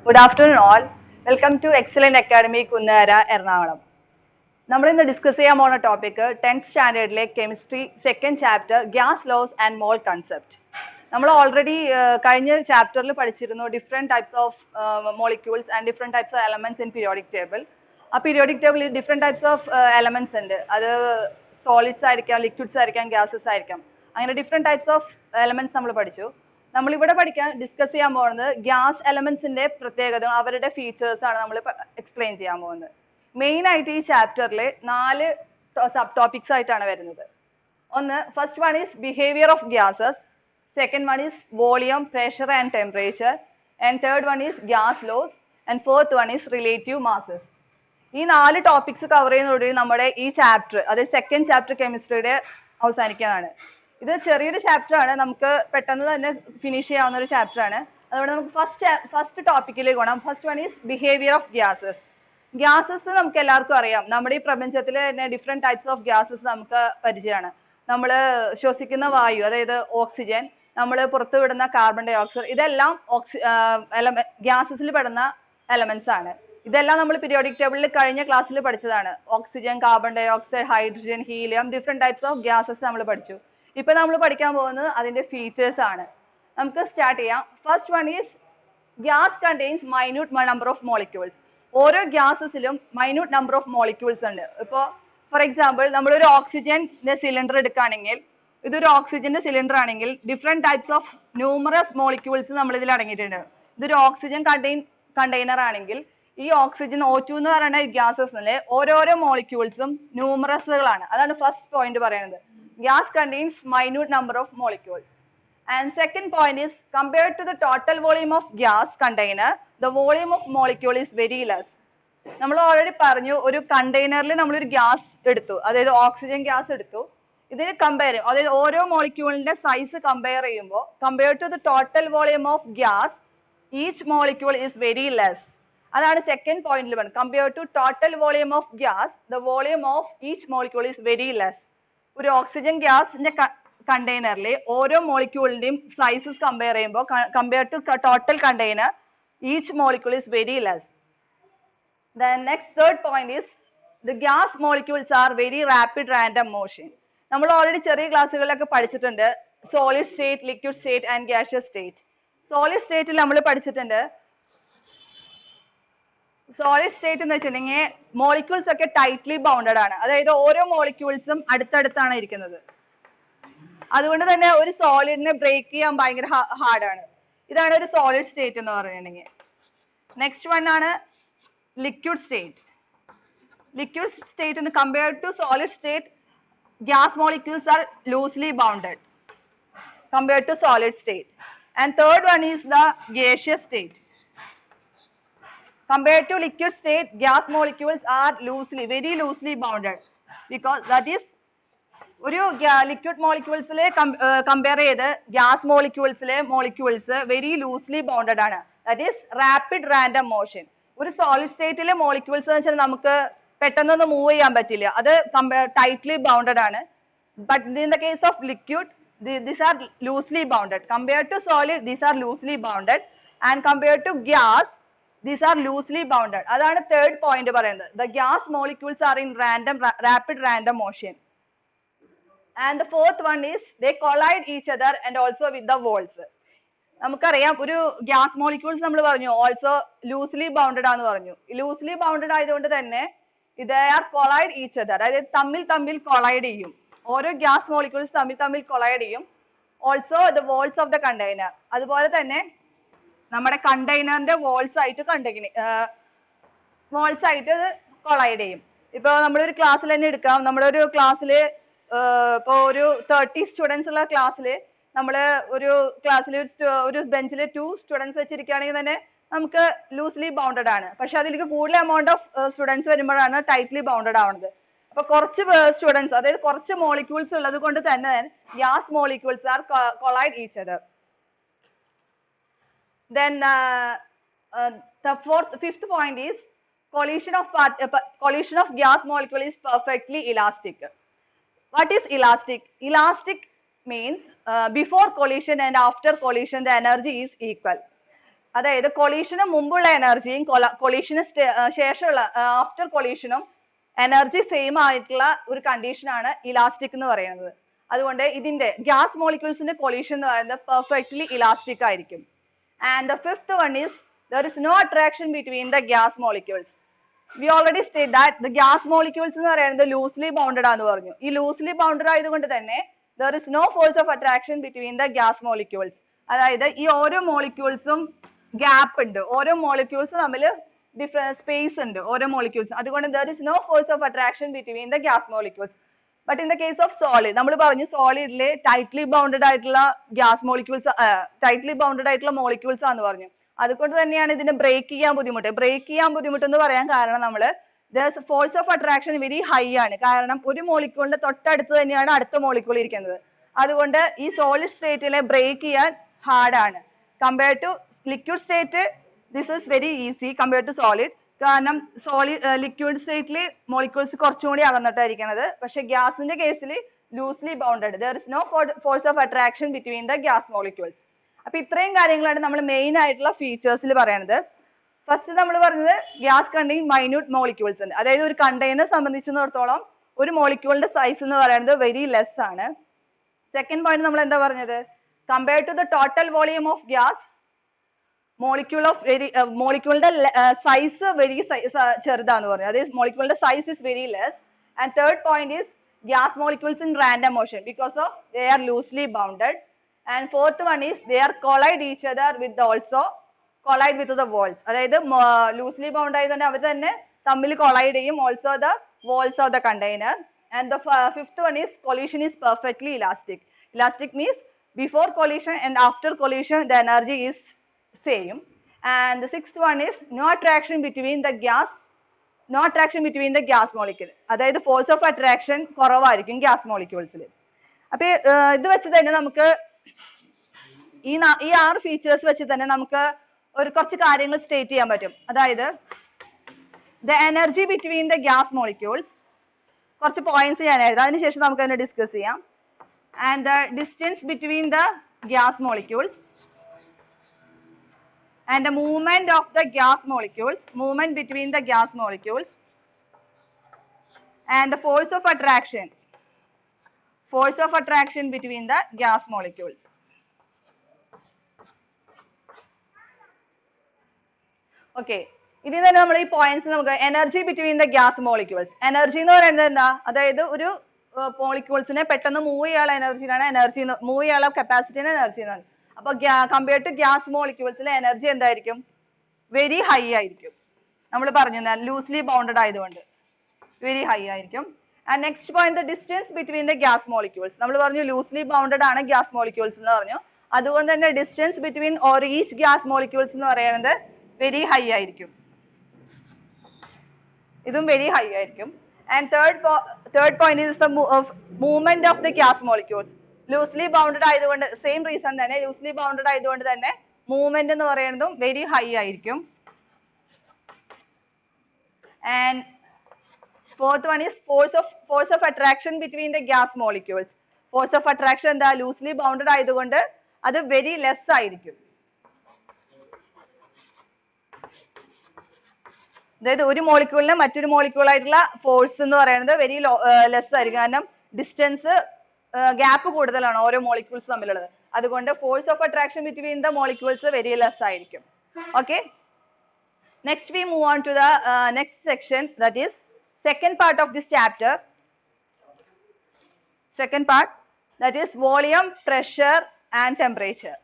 Good afternoon all. Welcome to Excellent Academy Kunnara Ernakulam. നമ്മൾ ഇന്ന് discuss ചെയ്യാൻ പോകുന്ന ടോപ്പിക് 10th സ്റ്റാൻഡേർഡിലെ chemistry second chapter gas laws and mole concept. നമ്മൾ already കഴിഞ്ഞ ചാപ്റ്ററിൽ പഠിച്ചിരുന്നു different types of molecules and different types of elements in periodic table. ആ പീരിയോഡിക് ടേബിളിൽ ഡിഫറെന്റ് ടൈപ്സ് ഓഫ് എലമെന്റ്സ് ഉണ്ട്. അത് സോളിഡ്സ് ആയിരിക്കാം, ലിക്വിഡ്സ് ആയിരിക്കാം, ഗ്യാസസ് ആയിരിക്കാം. അങ്ങനെ ഡിഫറെന്റ് ടൈപ്സ് ഓഫ് എലമെന്റ്സ് നമ്മൾ പഠിച്ചു. നമ്മൾ ഇവിടെ ഡിസ്കസ് ചെയ്യാൻ പോകുന്നത് ഗ്യാസ് എലമെന്റ്സിന്റെ പ്രത്യേകത, അവരുടെ ഫീച്ചേഴ്സ് ആണ് നമ്മൾ എക്സ്പ്ലെയിൻ ചെയ്യാൻ പോകുന്നത്. മെയിൻ ആയിട്ട് ഈ ചാപ്റ്ററിൽ 4 സബ് ടോപ്പിക്സ് ആയിട്ടാണ് വരുന്നത്. ഒന്ന്, first one is behaviour of gases, second one is volume, pressure and temperature, and third one is gas laws, and fourth one is relative masses. ഈ 4 ടോപ്പിക്സ് കവർ ചെയ്യുന്നതോടെ നമ്മുടെ ഈ ചാപ്റ്റർ, അതായത് സെക്കൻഡ് ചാപ്റ്റർ കെമിസ്ട്രിയുടെ അവസാനിക്കാനാണ്. ഇത് ചെറിയൊരു ചാപ്റ്റർ ആണ്, നമുക്ക് പെട്ടെന്ന് തന്നെ ഫിനിഷ് ചെയ്യാവുന്ന ഒരു ചാപ്റ്റർ ആണ്. അതുകൊണ്ട് നമുക്ക് ഫസ്റ്റ് ടോപ്പിക്കിലേക്ക് പോകണം. First one is behaviour of gases. Gases നമുക്ക് എല്ലാവർക്കും അറിയാം. നമ്മുടെ ഈ പ്രപഞ്ചത്തിൽ തന്നെ ഡിഫറെന്റ് ടൈപ്സ് ഓഫ് ഗ്യാസസ് നമുക്ക് പരിചയമാണ്. നമ്മൾ ശ്വസിക്കുന്ന വായു, അതായത് ഓക്സിജൻ, നമ്മൾ പുറത്തുവിടുന്ന കാർബൺ ഡൈ ഓക്സൈഡ്, ഇതെല്ലാം ഗ്യാസസിൽ പെടുന്ന എലമെന്റ്സ് ആണ്. ഇതെല്ലാം നമ്മൾ പീരിയോഡിക് ടേബിളിൽ കഴിഞ്ഞ ക്ലാസ്സിൽ പഠിച്ചതാണ്. Oxygen, carbon dioxide, hydrogen, helium, different types of gases നമ്മൾ പഠിച്ചു. ഇപ്പൊ നമ്മൾ പഠിക്കാൻ പോകുന്നത് അതിന്റെ ഫീച്ചേഴ്സ് ആണ്. നമുക്ക് സ്റ്റാർട്ട് ചെയ്യാം. First one is gas contains minute number of molecules. ഓരോ ഗ്യാസസിലും മൈന്യൂട്ട് നമ്പർ ഓഫ് മോളിക്യൂൾസ് ഉണ്ട്. ഇപ്പോൾ ഫോർ എക്സാമ്പിൾ നമ്മളൊരു ഓക്സിജന്റെ സിലിണ്ടർ എടുക്കുകയാണെങ്കിൽ, ഇതൊരു ഓക്സിജന്റെ സിലിണ്ടർ ആണെങ്കിൽ different types of numerous molecules നമ്മൾ ഇതിൽ അടങ്ങിയിട്ടുണ്ട്. ഇതൊരു ഓക്സിജൻ കണ്ടെയ്നർ ആണെങ്കിൽ ഈ ഓക്സിജൻ O2 എന്ന് പറയുന്ന ഗ്യാസസിലെ ഓരോരോ മോളിക്യൂൾസും ന്യൂമറസുകളാണ്. അതാണ് ഫസ്റ്റ് പോയിന്റ് പറയുന്നത്. Gas contains minute number of molecules. And second point is, compared to the total volume of gas container, the volume of molecule is very less. നമ്മൾ already പറഞ്ഞു, ഒരു കണ്ടെയ്നറിൽ നമ്മളൊരു ഗ്യാസ് എടുത്തു, അതായത് ഓക്സിജൻ ഗ്യാസ് എടുത്തു. ഇതിന് compare ചെയ്യും, അതായത് ഓരോ മോളിക്യൂളിന്റെ സൈസ് കമ്പയർ ചെയ്യുമ്പോൾ compared to the total volume of gas each molecule is very less. അതാണ് സെക്കൻഡ് പോയിന്റിൽ പറയുന്നത്. Compared to total volume of gas, the volume of each molecule is very less. ഒരു ഓക്സിജൻ ഗ്യാസിന്റെ കണ്ടെയ്നറിലെ ഓരോ മോളിക്യൂളിന്റെയും സൈസസ് കമ്പയർ ചെയ്യുമ്പോൾ compare to total container each molecule is very less. Then next third point is, the gas molecules are very rapid random motion. നമ്മൾ already ചെറിയ ക്ലാസ്സുകളിലൊക്കെ പഠിച്ചിട്ടുണ്ട് solid state, liquid state and gaseous state. Solid സ്റ്റേറ്റിൽ നമ്മൾ പഠിച്ചിട്ടുണ്ട്, solid state എന്ന് വെച്ചിട്ടുണ്ടെങ്കിൽ molecules ഒക്കെ tightly bounded ആണ്. അതായത് ഓരോ മോളിക്യൂൾസും അടുത്തടുത്താണ് ഇരിക്കുന്നത്. അതുകൊണ്ട് തന്നെ ഒരു സോളിഡിനെ ബ്രേക്ക് ചെയ്യാൻ ഭയങ്കര ഹാർഡാണ്. ഇതാണ് ഒരു സോളിഡ് സ്റ്റേറ്റ് എന്ന് പറഞ്ഞിട്ടുണ്ടെങ്കിൽ. നെക്സ്റ്റ് വൺ ആണ് ലിക്വിഡ് സ്റ്റേറ്റ്. ലിക്വിഡ് സ്റ്റേറ്റ് എന്ന് compared to solid state, gas molecules are loosely bounded compared to solid state. And third one is the gaseous state. Compared to liquid state, gas molecules are very loosely bounded, because that is ഒരു liquid മോളിക്യൂൾസിലെ compare ചെയ്ത് gas മോളിക്യൂൾസിലെ molecules very loosely bounded ആണ്. That is rapid random motion. ഒരു solid സ്റ്റേറ്റിലെ molecules എന്ന് വെച്ചാൽ നമുക്ക് പെട്ടെന്നൊന്നും മൂവ് ചെയ്യാൻ പറ്റില്ല, അത് ടൈറ്റ്ലി ബൗണ്ടഡ് ആണ്. But in the case of liquid, these are loosely bounded. Compared to solid, these are loosely bounded, and compared to gas, these are loosely bounded. അതാണ് തേർഡ് പോയിന്റ് പറയുന്നത്. The gas molecules are in rapid random motion. And the fourth one is, they collide each other and also with the walls. നമുക്കറിയാം, ഒരു gas molecules നമ്മൾ പറഞ്ഞു also loosely bounded ആണെന്ന് പറഞ്ഞു. Loosely bounded ആയതുകൊണ്ട് തന്നെ they are collide each other, അതായത് തമ്മിൽ കൊളൈഡ് ചെയ്യും. ഓരോ ഗ്യാസ് മോളിക്യൂൾസ് തമ്മിൽ കൊളൈഡ് ചെയ്യും. Also the walls of the container, അതുപോലെ തന്നെ നമ്മുടെ കണ്ടെയ്നറിന്റെ വാൾസ് ആയിട്ട് കൊളൈഡ് ചെയ്യും. ഇപ്പൊ നമ്മളൊരു ക്ലാസ്സിൽ തന്നെ എടുക്കാം. നമ്മുടെ ഒരു ക്ലാസ്സിൽ ഇപ്പൊ ഒരു 30 സ്റ്റുഡൻസ് ഉള്ള ക്ലാസ്സിൽ നമ്മൾ ഒരു ബെഞ്ചിൽ 2 സ്റ്റുഡൻസ് വെച്ചിരിക്കുകയാണെങ്കിൽ തന്നെ നമുക്ക് ലൂസ്ലി ബൗണ്ടഡ് ആണ്. പക്ഷെ അതിലേക്ക് കൂടുതൽ എമൗണ്ട് ഓഫ് സ്റ്റുഡൻസ് വരുമ്പോഴാണ് ടൈറ്റ്ലി ബൗണ്ടഡ് ആവുന്നത്. അപ്പൊ കുറച്ച് സ്റ്റുഡൻസ്, അതായത് കുറച്ച് മോളിക്യൂൾസ് ഉള്ളത് കൊണ്ട് തന്നെ gas molecules R collide each other. Then the fifth point is, collision of gas molecule is perfectly elastic. What is elastic? Elastic means before collision and after collision the energy is equal. അതായത് കൊളീഷന് മുമ്പുള്ള എനർജിയും കൊളീഷന് ശേഷമുള്ള after കൊളീഷനും energy same ആയിട്ടുള്ള ഒരു condition ആണ് elastic എന്ന് പറയുന്നത്. അതുകൊണ്ട് ഇതിന്റെ ഗ്യാസ് മോളിക്യൂൾസിന്റെ കൊളീഷൻ എന്ന് പറയുന്നത് പെർഫെക്റ്റ്ലി ഇലാസ്റ്റിക് ആയിരിക്കും. And the fifth one is there is no attraction between the gas molecules. We already stated that the gas molecules എന്ന് പറയുന്നത് loosely bounded ആണെന്ന് പറഞ്ഞു. ഈ loosely bounded ആയതുകൊണ്ട് തന്നെ there is no force of attraction between the gas molecules. അതായത് ഈ ഓരോ മോളിക്യൂൾസും ഗ്യാപ്പ് ഉണ്ട്, ഓരോ മോളിക്യൂൾസ് തമ്മിൽ ഡിഫറെന്റ് സ്പേസ് ഉണ്ട് ഓരോ മോളിക്യൂൾസ്. അതുകൊണ്ട് there is no force of attraction between the gas molecules. But in the case of solid, നമ്മൾ പറഞ്ഞു സോളിഡിലെ ടൈറ്റ്ലി ബൗണ്ടഡ് ആയിട്ടുള്ള ഗ്യാസ് മോളിക്യൂൾസ്, ടൈറ്റ്ലി ബൗണ്ടഡ് ആയിട്ടുള്ള മോളിക്യൂൾസ് ആണെന്ന് പറഞ്ഞു. അതുകൊണ്ട് തന്നെയാണ് ഇതിനെ ബ്രേക്ക് ചെയ്യാൻ ബുദ്ധിമുട്ട്. ബ്രേക്ക് ചെയ്യാൻ ബുദ്ധിമുട്ടെന്ന് പറയാൻ കാരണം നമ്മൾ force of attraction very high ആണ്. കാരണം ഒരു മോളിക്യൂളിന്റെ തൊട്ടടുത്ത് തന്നെയാണ് അടുത്ത മോളിക്യൂൾ ഇരിക്കുന്നത്. അതുകൊണ്ട് ഈ സോളിഡ് സ്റ്റേറ്റിലെ ബ്രേക്ക് ചെയ്യാൻ ഹാർഡ് ആണ്. Compared to liquid state this is very easy compared to solid. കാരണം ലിക്വിഡ് സ്റ്റേറ്റിൽ മോളിക്യൂൾസ് കുറച്ചും കൂടി അകന്നിട്ടായിരിക്കുന്നത്. പക്ഷെ ഗ്യാസിന്റെ കേസിൽ loosely bounded, there is no force of attraction between the gas molecules. അപ്പൊ ഇത്രയും കാര്യങ്ങളാണ് നമ്മൾ മെയിൻ ആയിട്ടുള്ള ഫീച്ചേഴ്സിൽ പറയുന്നത്. ഫസ്റ്റ് നമ്മൾ പറഞ്ഞത് ഗ്യാസ് കണ്ടെയ്ൻ മൈന്യൂട്ട് മോളിക്യൂൾസ് ഉണ്ട്. അതായത് ഒരു കണ്ടെയ്നർ സംബന്ധിച്ചിടത്തോളം ഒരു മോളിക്യൂളിന്റെ സൈസ് എന്ന് പറയുന്നത് വെരി ലെസ് ആണ്. സെക്കൻഡ് പോയിന്റ് നമ്മൾ എന്താ പറഞ്ഞത്, compared to the total volume of gas മോളിക്യൂളിന്റെ സൈസ് വെരി ചെറുതാന്ന് പറഞ്ഞു. അതായത് മോളിക്യൂളിന്റെ size is very less. And third point is gas molecules in random motion because of they are loosely bounded. And fourth one is they are collide each other with also collide with the walls. അതായത് loosely bound ആയതുകൊണ്ട് അവർ തന്നെ തമ്മിൽ collide ചെയ്യും, also the walls of the container. And the fifth one is collision is perfectly elastic. Elastic means before collision and after collision the energy is same. And the sixth one is no attraction between the gas molecule. അതായത് force of attraction കുറവായിരിക്കും gas മോളിക്യൂൾസിൽ. അപ്പൊ ഇത് വെച്ച് തന്നെ നമുക്ക് ഈ 6 features വെച്ച് തന്നെ നമുക്ക് കുറച്ച് കാര്യങ്ങൾ സ്റ്റേറ്റ് ചെയ്യാൻ പറ്റും. അതായത് the energy between the gas molecules, കുറച്ച് പോയിന്റ്സ് ഞാൻ എഴുതാം, അതിനുശേഷം നമുക്ക് അതിനെ ഡിസ്കസ് ചെയ്യാം. And the distance between the gas molecules and the movement of the gas molecules, movement between the gas molecules and the force of attraction between the gas molecules. Okay, ഇതിൽ തന്നെ നമ്മൾ ഈ പോയിന്റ്സ് നമുക്ക് energy between the gas molecules. Energy എന്ന് പറയുന്നത് എന്താ, അതായത് ഒരു മോളിക്യൂൾസിനെ പെട്ടെന്ന് മൂവ് ചെയ്യാനുള്ള എനർജി മൂവ് ചെയ്യാനുള്ള കപ്പാസിറ്റിയാണ് എനർജി എന്ന് പറയുന്നത്. അപ്പൊ കമ്പയർഡ് ടു ഗ്യാസ് മോളിക്യൂൾസിലെ എനർജി എന്തായിരിക്കും, വെരി ഹൈ ആയിരിക്കും. നമ്മൾ പറഞ്ഞു ലൂസ്ലി ബൗണ്ടഡ് ആയതുകൊണ്ട് വെരി ഹൈ ആയിരിക്കും. And next point the distance between the gas molecules. നമ്മൾ പറഞ്ഞു ലൂസ്ലി ബൗണ്ടഡ് ആണ് ഗ്യാസ് മോളിക്യൂൾസ് എന്ന് പറഞ്ഞു. അതുകൊണ്ട് തന്നെ distance between or each gas molecules എന്ന് പറയുന്നത് വെരി ഹൈ ആയിരിക്കും. ഇതും വെരി ഹൈ ആയിരിക്കും. And third point is the movement of the gas molecules. Loosely bounded ആയതുകൊണ്ട് സെയിം റീസൺ തന്നെ, ലൂസ്ലി ബൗണ്ടഡ് ആയതുകൊണ്ട് തന്നെ മൂവ്മെന്റ് എന്ന് പറയുന്നതും വെരി ഹൈ ആയിരിക്കും. And fourth one is force of attraction between the gas molecules. Force of attraction എന്താ, loosely bounded ആയതുകൊണ്ട് അത് വെരി ലെസ് ആയിരിക്കും. അതായത് ഒരു മോളിക്യൂളിന് മറ്റൊരു മോളിക്യൂൾ ആയിട്ടുള്ള ഫോഴ്സ് എന്ന് പറയുന്നത് വെരി ലെസ് ആയിരിക്കും. കാരണം ഡിസ്റ്റൻസ് ഗ്യാപ്പ് കൂടുതലാണ് ഓരോ മോളിക്യൂൾസ് തമ്മിലുള്ളത്. അതുകൊണ്ട് force of attraction between the molecules very less ആയിരിക്കും. Okay, next we move on to the next section, that is second part of this chapter. Second part, that is volume, pressure and temperature.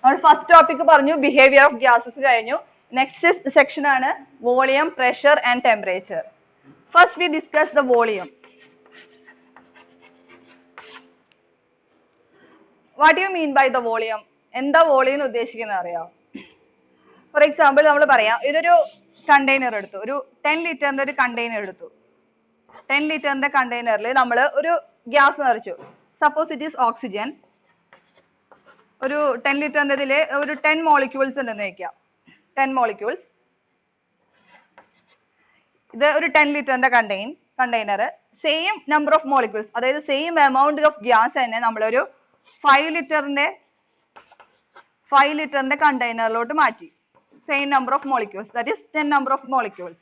നമ്മൾ first topic പറഞ്ഞു behaviour of gases കഴിഞ്ഞു. Next section ആണ് volume, pressure and temperature. First we discuss the volume. What do you mean by the volume? എന്താ volume ഉദ്ദേശിക്കുന്നത് അറിയാം? For example നമ്മൾ പറയാം, ഇതൊരു കണ്ടെയ്നർ എടുത്തു, ഒരു 10 ലിറ്ററിന്റെ ഒരു കണ്ടെയ്നർ എടുത്തു. 10 ലിറ്ററിന്റെ കണ്ടെയ്നറിൽ നമ്മൾ ഒരു ഗ്യാസ് നിറച്ചു. Suppose it is oxygen. ഒരു 10 ലിറ്ററിന്റെ ഇതിൽ ഒരു 10 മോളിക്യൂൾസ് ഉണ്ടെന്ന് വെക്കാം. 10 molecules. ഇത് ഒരു 10 ലിറ്ററിന്റെ container, same number of molecules, അതായത് സെയിം എമൗണ്ട് ഓഫ് ഗ്യാസ് തന്നെ നമ്മളൊരു 5 ലിറ്ററിന്റെ കണ്ടെയ്നറിലോട്ട് മാറ്റി. Same number of molecules, that is 10 number of molecules.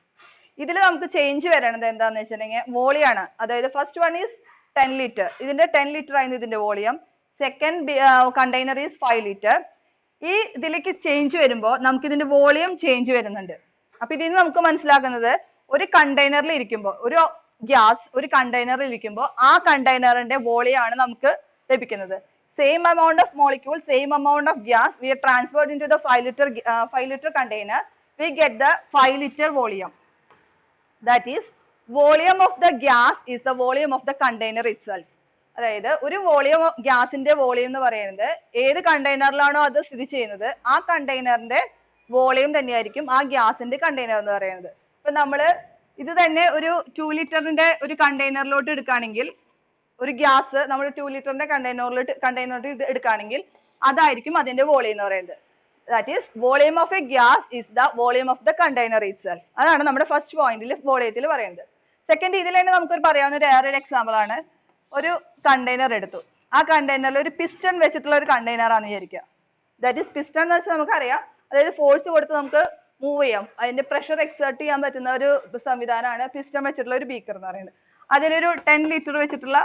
ഇതിൽ നമുക്ക് ചേഞ്ച് വരണത് എന്താണെന്ന് വെച്ചിട്ടുണ്ടെങ്കിൽ വോളിയാണ്. അതായത് ഫസ്റ്റ് വൺ ഈസ് 10 ലിറ്റർ, ഇതിന്റെ 10 ലിറ്റർ ആയിരുന്നു ഇതിന്റെ volume. Second container is 5 litre. ഈ ഇതിലേക്ക് ചേഞ്ച് വരുമ്പോൾ നമുക്ക് ഇതിന്റെ വോളിയം ചേഞ്ച് വരുന്നുണ്ട്. അപ്പൊ ഇതിന് നമുക്ക് മനസ്സിലാക്കുന്നത് ഒരു കണ്ടെയ്നറിൽ ഇരിക്കുമ്പോൾ, ഒരു ഗ്യാസ് ഒരു കണ്ടെയ്നറിൽ ഇരിക്കുമ്പോൾ ആ കണ്ടെയ്നറിന്റെ വോളിയം ആണ് നമുക്ക് ലഭിക്കുന്നത്. Same amount of molecule, same amount of gas we are transferred into the 5 liter container, we get the 5 liter volume. That is, volume of the gas is the volume of the container itself. അതായത് ഒരു volume, ഗ്യാസിന്റെ volume എന്ന് പറയുന്നത് ഏത് കണ്ടെയ്നറിലാണോ അത് സ്ഥിതി ചെയ്യുന്നത് ആ കണ്ടെയ്നറിന്റെ വോളിയം തന്നെയായിരിക്കും ആ ഗ്യാസിന്റെ കണ്ടെയ്നർ എന്ന് പറയുന്നത്. ഇപ്പൊ നമ്മള് ഇത് തന്നെ ഒരു 2 ലിറ്ററിന്റെ ഒരു കണ്ടെയ്നറിലോട്ട് എടുക്കുകയാണെങ്കിൽ, ഒരു ഗ്യാസ് നമ്മൾ 2 ലിറ്ററിന്റെ കണ്ടെയ്നറിലോട്ട് എടുക്കുകയാണെങ്കിൽ അതായിരിക്കും അതിന്റെ വോളിയം എന്ന് പറയുന്നത്. That is volume of a gas is the volume of the container itself. അതാണ് നമ്മുടെ ഫസ്റ്റ് പോയിന്റിൽ വോളിയത്തിൽ പറയുന്നത്. സെക്കൻഡ്, ഇതിൽ തന്നെ നമുക്ക് പറയാവുന്ന വേറൊരു എക്സാമ്പിൾ ആണ്. ഒരു കണ്ടെയ്നർ എടുത്തു, ആ കണ്ടെയ്നറിൽ ഒരു പിസ്റ്റൺ വെച്ചിട്ടുള്ള ഒരു കണ്ടെയ്നർ ആണെന്ന് വിചാരിക്കുക. ദാറ്റ് ഈസ് പിസ്റ്റൺ എന്ന് വെച്ചാൽ നമുക്കറിയാം, അതായത് ഫോഴ്സ് കൊടുത്ത് നമുക്ക് മൂവ് ചെയ്യാം, അതിന്റെ പ്രഷർ എക്സേർട്ട് ചെയ്യാൻ പറ്റുന്ന ഒരു സംവിധാനമാണ് പിസ്റ്റൺ വെച്ചിട്ടുള്ള ഒരു ബീക്കർ എന്ന് പറയുന്നത്. അതിലൊരു 10 ലിറ്റർ വെച്ചിട്ടുള്ള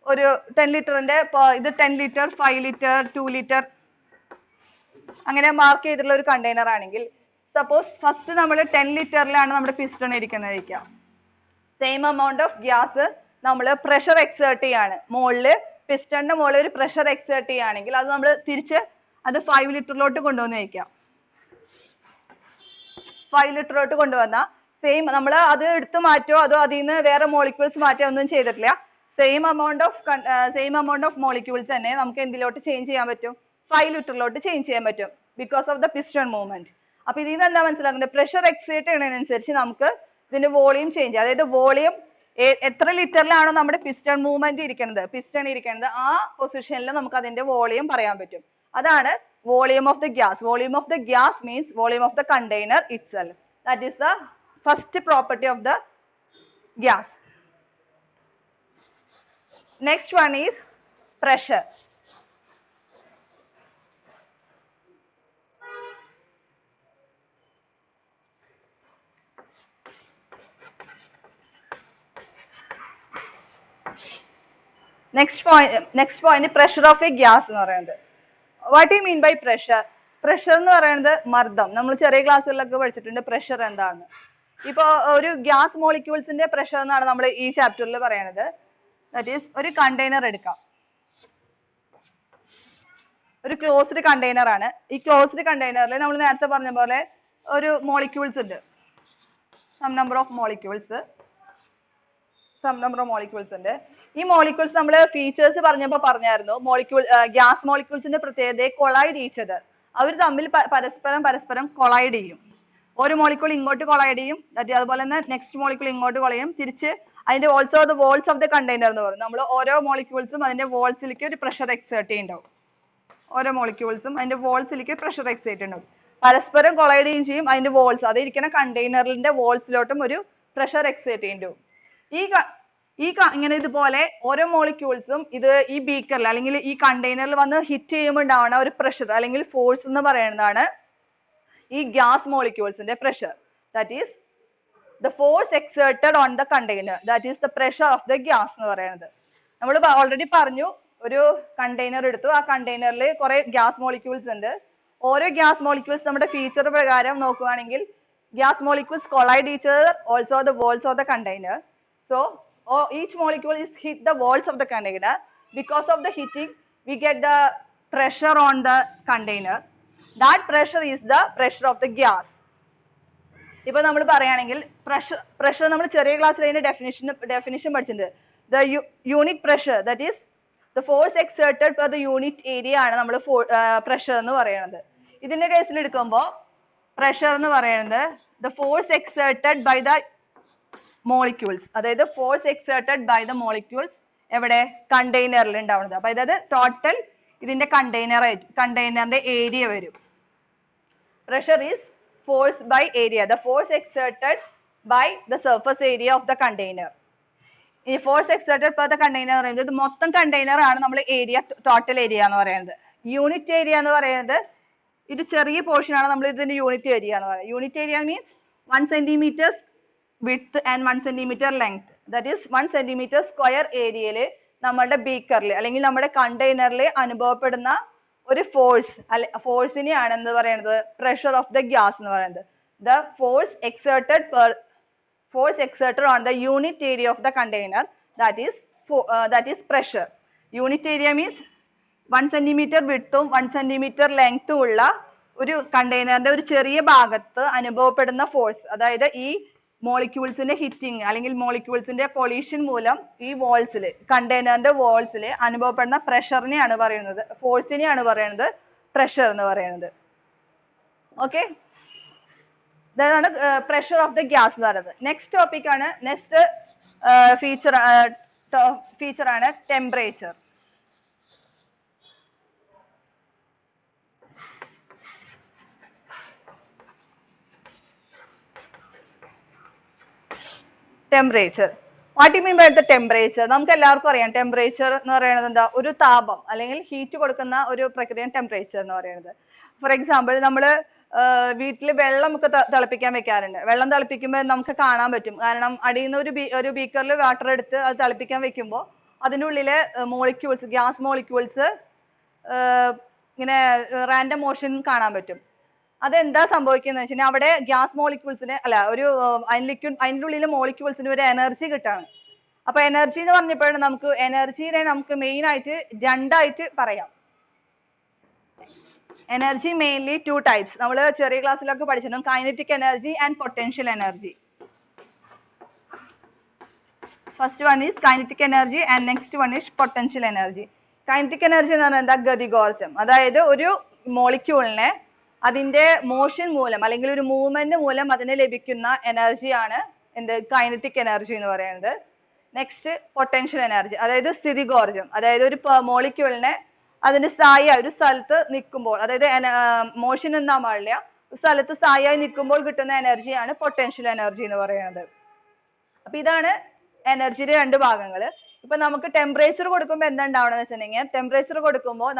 ഒരു 10 ലിറ്ററിന്റെ ഇത് 10 ലിറ്റർ, 5 ലിറ്റർ, 2 ലിറ്റർ അങ്ങനെ മാർക്ക് ചെയ്തിട്ടുള്ള ഒരു കണ്ടെയ്നർ ആണെങ്കിൽ, സപ്പോസ് ഫസ്റ്റ് നമ്മൾ 10 ലിറ്ററിലാണ് നമ്മുടെ പിസ്റ്റൺ ഇരിക്കുന്നത്. സെയിം എമൗണ്ട് ഓഫ് ഗ്യാസ് നമ്മൾ പ്രഷർ എക്സേർട്ട് ചെയ്യാണ്, മുകളില് പിസ്റ്റണിന്റെ മുകളിൽ ഒരു പ്രഷർ എക്സേർട്ട് ചെയ്യുകയാണെങ്കിൽ അത് നമ്മൾ തിരിച്ച് അത് 5 ലിറ്ററിലോട്ട് കൊണ്ടുവന്ന് വയ്ക്കാം. 5 ലിറ്ററിലോട്ട് കൊണ്ടുവന്ന സെയിം നമ്മൾ അത് എടുത്ത് മാറ്റോ അതോ അതിൽ നിന്ന് വേറെ മോളിക്യൂൾസ് മാറ്റോ ഒന്നും ചെയ്തിട്ടില്ല. സെയിം amount of molecules തന്നെ നമുക്ക് എന്തിലോട്ട് ചേഞ്ച് ചെയ്യാൻ പറ്റും? 5 ലിറ്ററിലോട്ട് ചേഞ്ച് ചെയ്യാൻ പറ്റും, because of the piston movement. അപ്പൊ ഇതിൽ നിന്ന് എന്താ മനസ്സിലാക്കുന്നത്? പ്രഷർ എക്സേർട്ട് ചെയ്യുന്നതിനനുസരിച്ച് നമുക്ക് ഇതിന്റെ വോളിയം ചേഞ്ച് ചെയ്യാം. അതായത് വോളിയം എത്ര ലിറ്ററിലാണോ നമ്മുടെ പിസ്റ്റൺ മൂവ്മെന്റ് ഇരിക്കുന്നത് ആ പൊസിഷനിൽ നമുക്ക് അതിന്റെ വോളിയം പറയാൻ പറ്റും. അതാണ് volume of the gas. Volume of the gas means volume of the container itself. That is the first property of the gas. Next one is pressure. Next point pressure of a gas എന്ന് പറയുന്നത്. What do you mean by pressure? Pressure എന്ന് പറയുന്നത് മർദ്ദം. നമ്മൾ ചെറിയ ക്ലാസ്സുകളിലൊക്കെ പഠിച്ചിട്ടുണ്ട് pressure എന്താണ്. ഇപ്പൊ ഒരു ഗ്യാസ് മോളിക്യൂൾസിന്റെ പ്രഷർ എന്നാണ് നമ്മൾ ഈ ചാപ്റ്ററിൽ പറയുന്നത്. ദാറ്റ് ഈസ്, ഒരു കണ്ടെയ്നർ എടുക്കാം, ഒരു ക്ലോസ്ഡ് കണ്ടെയ്നർ ആണ്. ഈ ക്ലോസ്ഡ് കണ്ടെയ്നറിൽ നമ്മൾ നേരത്തെ പറഞ്ഞ പോലെ ഒരു മോളിക്യൂൾസ് ഉണ്ട്, സം നമ്പർ ഓഫ് മോളിക്യൂൾസ് ഉണ്ട്. ഈ മോളിക്യൂൾസ് നമ്മൾ ഫീച്ചേഴ്സ് പറഞ്ഞപ്പോൾ പറഞ്ഞായിരുന്നു, ഗ്യാസ് മോളിക്യൂൾസിന്റെ പ്രത്യേകത കൊളൈഡ് ഈച്ച് അതർ. അവർ തമ്മിൽ പരസ്പരം കൊളൈഡ് ചെയ്യും. ഒരു മോളിക്യൂൾ ഇങ്ങോട്ട് കൊളൈഡ് ചെയ്യും, അതുപോലെ തന്നെ നെക്സ്റ്റ് മോളിക്യൂൾ ഇങ്ങോട്ട് കൊളയും, തിരിച്ച് അതിന്റെ also the walls of the container എന്ന് പറയും. നമ്മൾ ഓരോ മോളിക്യൂൾസും അതിന്റെ വോൾസിലേക്ക് ഒരു പ്രഷർ എക്സേർട്ട് ചെയ്യുന്നുണ്ടാവും. പരസ്പരം കൊളൈഡ് ചെയ്യും. അതിന്റെ വോൾസ്, അത് ഇരിക്കുന്ന കണ്ടെയ്നറിന്റെ വോൾസിലോട്ടും ഒരു പ്രഷർ എക്സേർട്ട് ചെയ്യുന്നുണ്ടാവും. ഇങ്ങനെ ഇതുപോലെ ഓരോ മോളിക്യൂൾസും ഇത് ഈ ബീക്കറിൽ അല്ലെങ്കിൽ ഈ കണ്ടെയ്നറിൽ വന്ന് ഹിറ്റ് ചെയ്യുമ്പോൾ ഉണ്ടാവുന്ന ഒരു പ്രഷർ അല്ലെങ്കിൽ ഫോഴ്സ് എന്ന് പറയുന്നതാണ് ഈ ഗ്യാസ് മോളിക്യൂൾസിന്റെ pressure. That is the force exerted on the container, that is the pressure of the gas എന്ന് പറയുന്നത്. നമ്മൾ ഓൾറെഡി പറഞ്ഞു, ഒരു കണ്ടെയ്നർ എടുത്തു, ആ കണ്ടെയ്നറിൽ കുറെ ഗ്യാസ് മോളിക്യൂൾസ് ഉണ്ട്. ഓരോ ഗ്യാസ് മോളിക്യൂൾസ് നമ്മുടെ ഫീച്ചർ പ്രകാരം നോക്കുകയാണെങ്കിൽ gas molecules collide each other, also the walls of the container. So each molecule is hit the walls of the container. Because of the hitting we get the pressure on the container. That pressure is the pressure of the gas. ഇപ്പൊ നമ്മൾ പറയുകയാണെങ്കിൽ pressure നമ്മൾ ചെറിയ ക്ലാസ്സിൽ അതിന്റെ definition പഠിച്ചിട്ടുണ്ട്. The unit pressure, that is the force exerted per the unit area ആണ് നമ്മൾ പ്രഷർ എന്ന് പറയുന്നത്. ഇതിന്റെ കേസിൽ എടുക്കുമ്പോൾ പ്രഷർ എന്ന് പറയുന്നത് the force exerted by the molecules, അതായത് force exerted by the molecules എവിടെ? കണ്ടെയ്നറിൽ ഉണ്ടാവുന്നത്. അപ്പൊ അതായത് ടോട്ടൽ ഇതിന്റെ കണ്ടെയ്നറിന്റെ ഏരിയ വരും. Pressure is force by area, the force exerted by the surface area of the container. ഈ force exerted per the container പറയുന്നത് ഇത് മൊത്തം കണ്ടെയ്നർ ആണ് നമ്മൾ ഏരിയ ടോട്ടൽ ഏരിയ എന്ന് പറയുന്നത്. യൂണിറ്റ് ഏരിയ എന്ന് പറയുന്നത് ഇത് ചെറിയ പോർഷൻ ആണ് നമ്മൾ ഇതിന്റെ യൂണിറ്റ് ഏരിയ എന്ന് പറയുന്നത്. Unit area means 1 centimeter width and 1 centimeter length. That is 1 centimeter square ഏരിയയിൽ നമ്മുടെ ബീക്കറിൽ അല്ലെങ്കിൽ നമ്മുടെ കണ്ടെയ്നറിൽ അനുഭവപ്പെടുന്ന ഒരു ഫോഴ്സ് ഫോഴ്സിനെയാണ് എന്ത് പറയുന്നത് പ്രഷർ ഓഫ് ദ ഗ്യാസ് എന്ന് പറയുന്നത്. The force exerted on the unit area of the container, that is pressure. Unit area means 1 centimeter width 1 centimeter length ഉള്ള ഒരു കണ്ടെയ്നറിന്റെ ഒരു ചെറിയ ഭാഗത്ത് അനുഭവപ്പെടുന്ന ഫോഴ്സ്, അതായത് ഈ മോളിക്യൂൾസിന്റെ ഹിറ്റിംഗ് അല്ലെങ്കിൽ മോളിക്യൂൾസിന്റെ കൊളീഷൻ മൂലം ഈ വാൾസിൽ കണ്ടെയ്നറിന്റെ വാൾസിൽ അനുഭവപ്പെടുന്ന പ്രഷറിനെയാണ് പറയുന്നത്, ഫോഴ്സിനെയാണ് പറയുന്നത് പ്രഷർ എന്ന് പറയുന്നത്. ഓക്കെ, ഇതാണ് പ്രഷർ ഓഫ് ദ ഗ്യാസ് എന്ന് പറയുന്നത്. നെക്സ്റ്റ് ടോപ്പിക് ആണ്, നെക്സ്റ്റ് ഫീച്ചർ ആണ് temperature. Temperature, what you mean by the temperature? നമുക്ക് എല്ലാവർക്കും അറിയാം ടെമ്പറേച്ചർ എന്ന് പറയുന്നത് എന്താ, ഒരു താപം അല്ലെങ്കിൽ ഹീറ്റ് കൊടുക്കുന്ന ഒരു പ്രക്രിയയാണ് ടെമ്പറേച്ചർ എന്ന് പറയുന്നത്. ഫോർ എക്സാമ്പിൾ നമ്മൾ വീട്ടിൽ വെള്ളം ഒക്കെ തിളപ്പിക്കാൻ വെക്കാറുണ്ട്. വെള്ളം തിളപ്പിക്കുമ്പോൾ നമുക്ക് കാണാൻ പറ്റും, കാരണം അടിയിൽ നിന്ന് ഒരു ബീക്കറിൽ വാട്ടർ എടുത്ത് അത് തിളപ്പിക്കാൻ വെക്കുമ്പോൾ അതിൻ്റെ ഉള്ളിലെ മോളിക്യൂൾസ്, ഗ്യാസ് മോളിക്യൂൾസ് ഇങ്ങനെ റാൻഡം മോഷൻ കാണാൻ പറ്റും. അതെന്താ സംഭവിക്കുന്നത് വെച്ച് കഴിഞ്ഞാൽ അവിടെ ഗ്യാസ് മോളിക്യൂൾസിന് അല്ല ഒരു അതിൻ്റെ ഉള്ളിലെ മോളിക്യൂൾസിന് ഒരു എനർജി കിട്ടാണ്. അപ്പൊ എനർജി എന്ന് പറഞ്ഞപ്പോഴാണ് നമുക്ക് എനർജീനെ നമുക്ക് മെയിൻ ആയിട്ട് രണ്ടായിട്ട് പറയാം. Energy mainly 2 types. നമ്മൾ ചെറിയ ക്ലാസ്സിലൊക്കെ പഠിച്ചിട്ടുണ്ട്, kinetic energy and potential energy. First one is kinetic energy and next one is potential energy. Kinetic energy എന്ന് പറഞ്ഞാൽ എന്താ, ഗതികോർജം. അതായത് ഒരു മോളിക്യൂളിനെ അതിന്റെ മോഷൻ മൂലം അല്ലെങ്കിൽ ഒരു മൂവ്മെന്റ് മൂലം അതിന് ലഭിക്കുന്ന എനർജിയാണ് എന്ത്, കൈനറ്റിക് എനർജി എന്ന് പറയുന്നത്. നെക്സ്റ്റ് പൊട്ടൻഷ്യൽ എനർജി, അതായത് സ്ഥിതികോർജം. അതായത് ഒരു മോളിക്യൂളിനെ അതിന്റെ സ്ഥായി ഒരു സ്ഥലത്ത് നിൽക്കുമ്പോൾ, അതായത് മോഷൻ എന്നാ പാടില്ല, സ്ഥലത്ത് സ്ഥായിയായി നിൽക്കുമ്പോൾ കിട്ടുന്ന എനർജിയാണ് പൊട്ടൻഷ്യൽ എനർജി എന്ന് പറയുന്നത്. അപ്പൊ ഇതാണ് എനർജിയുടെ 2 ഭാഗങ്ങൾ. ഇപ്പൊ നമുക്ക് ടെമ്പറേച്ചർ കൊടുക്കുമ്പോൾ എന്താ ഉണ്ടാവണമെന്ന് വെച്ചിട്ടുണ്ടെങ്കിൽ, ടെമ്പറേച്ചർ കൊടുക്കുമ്പോൾ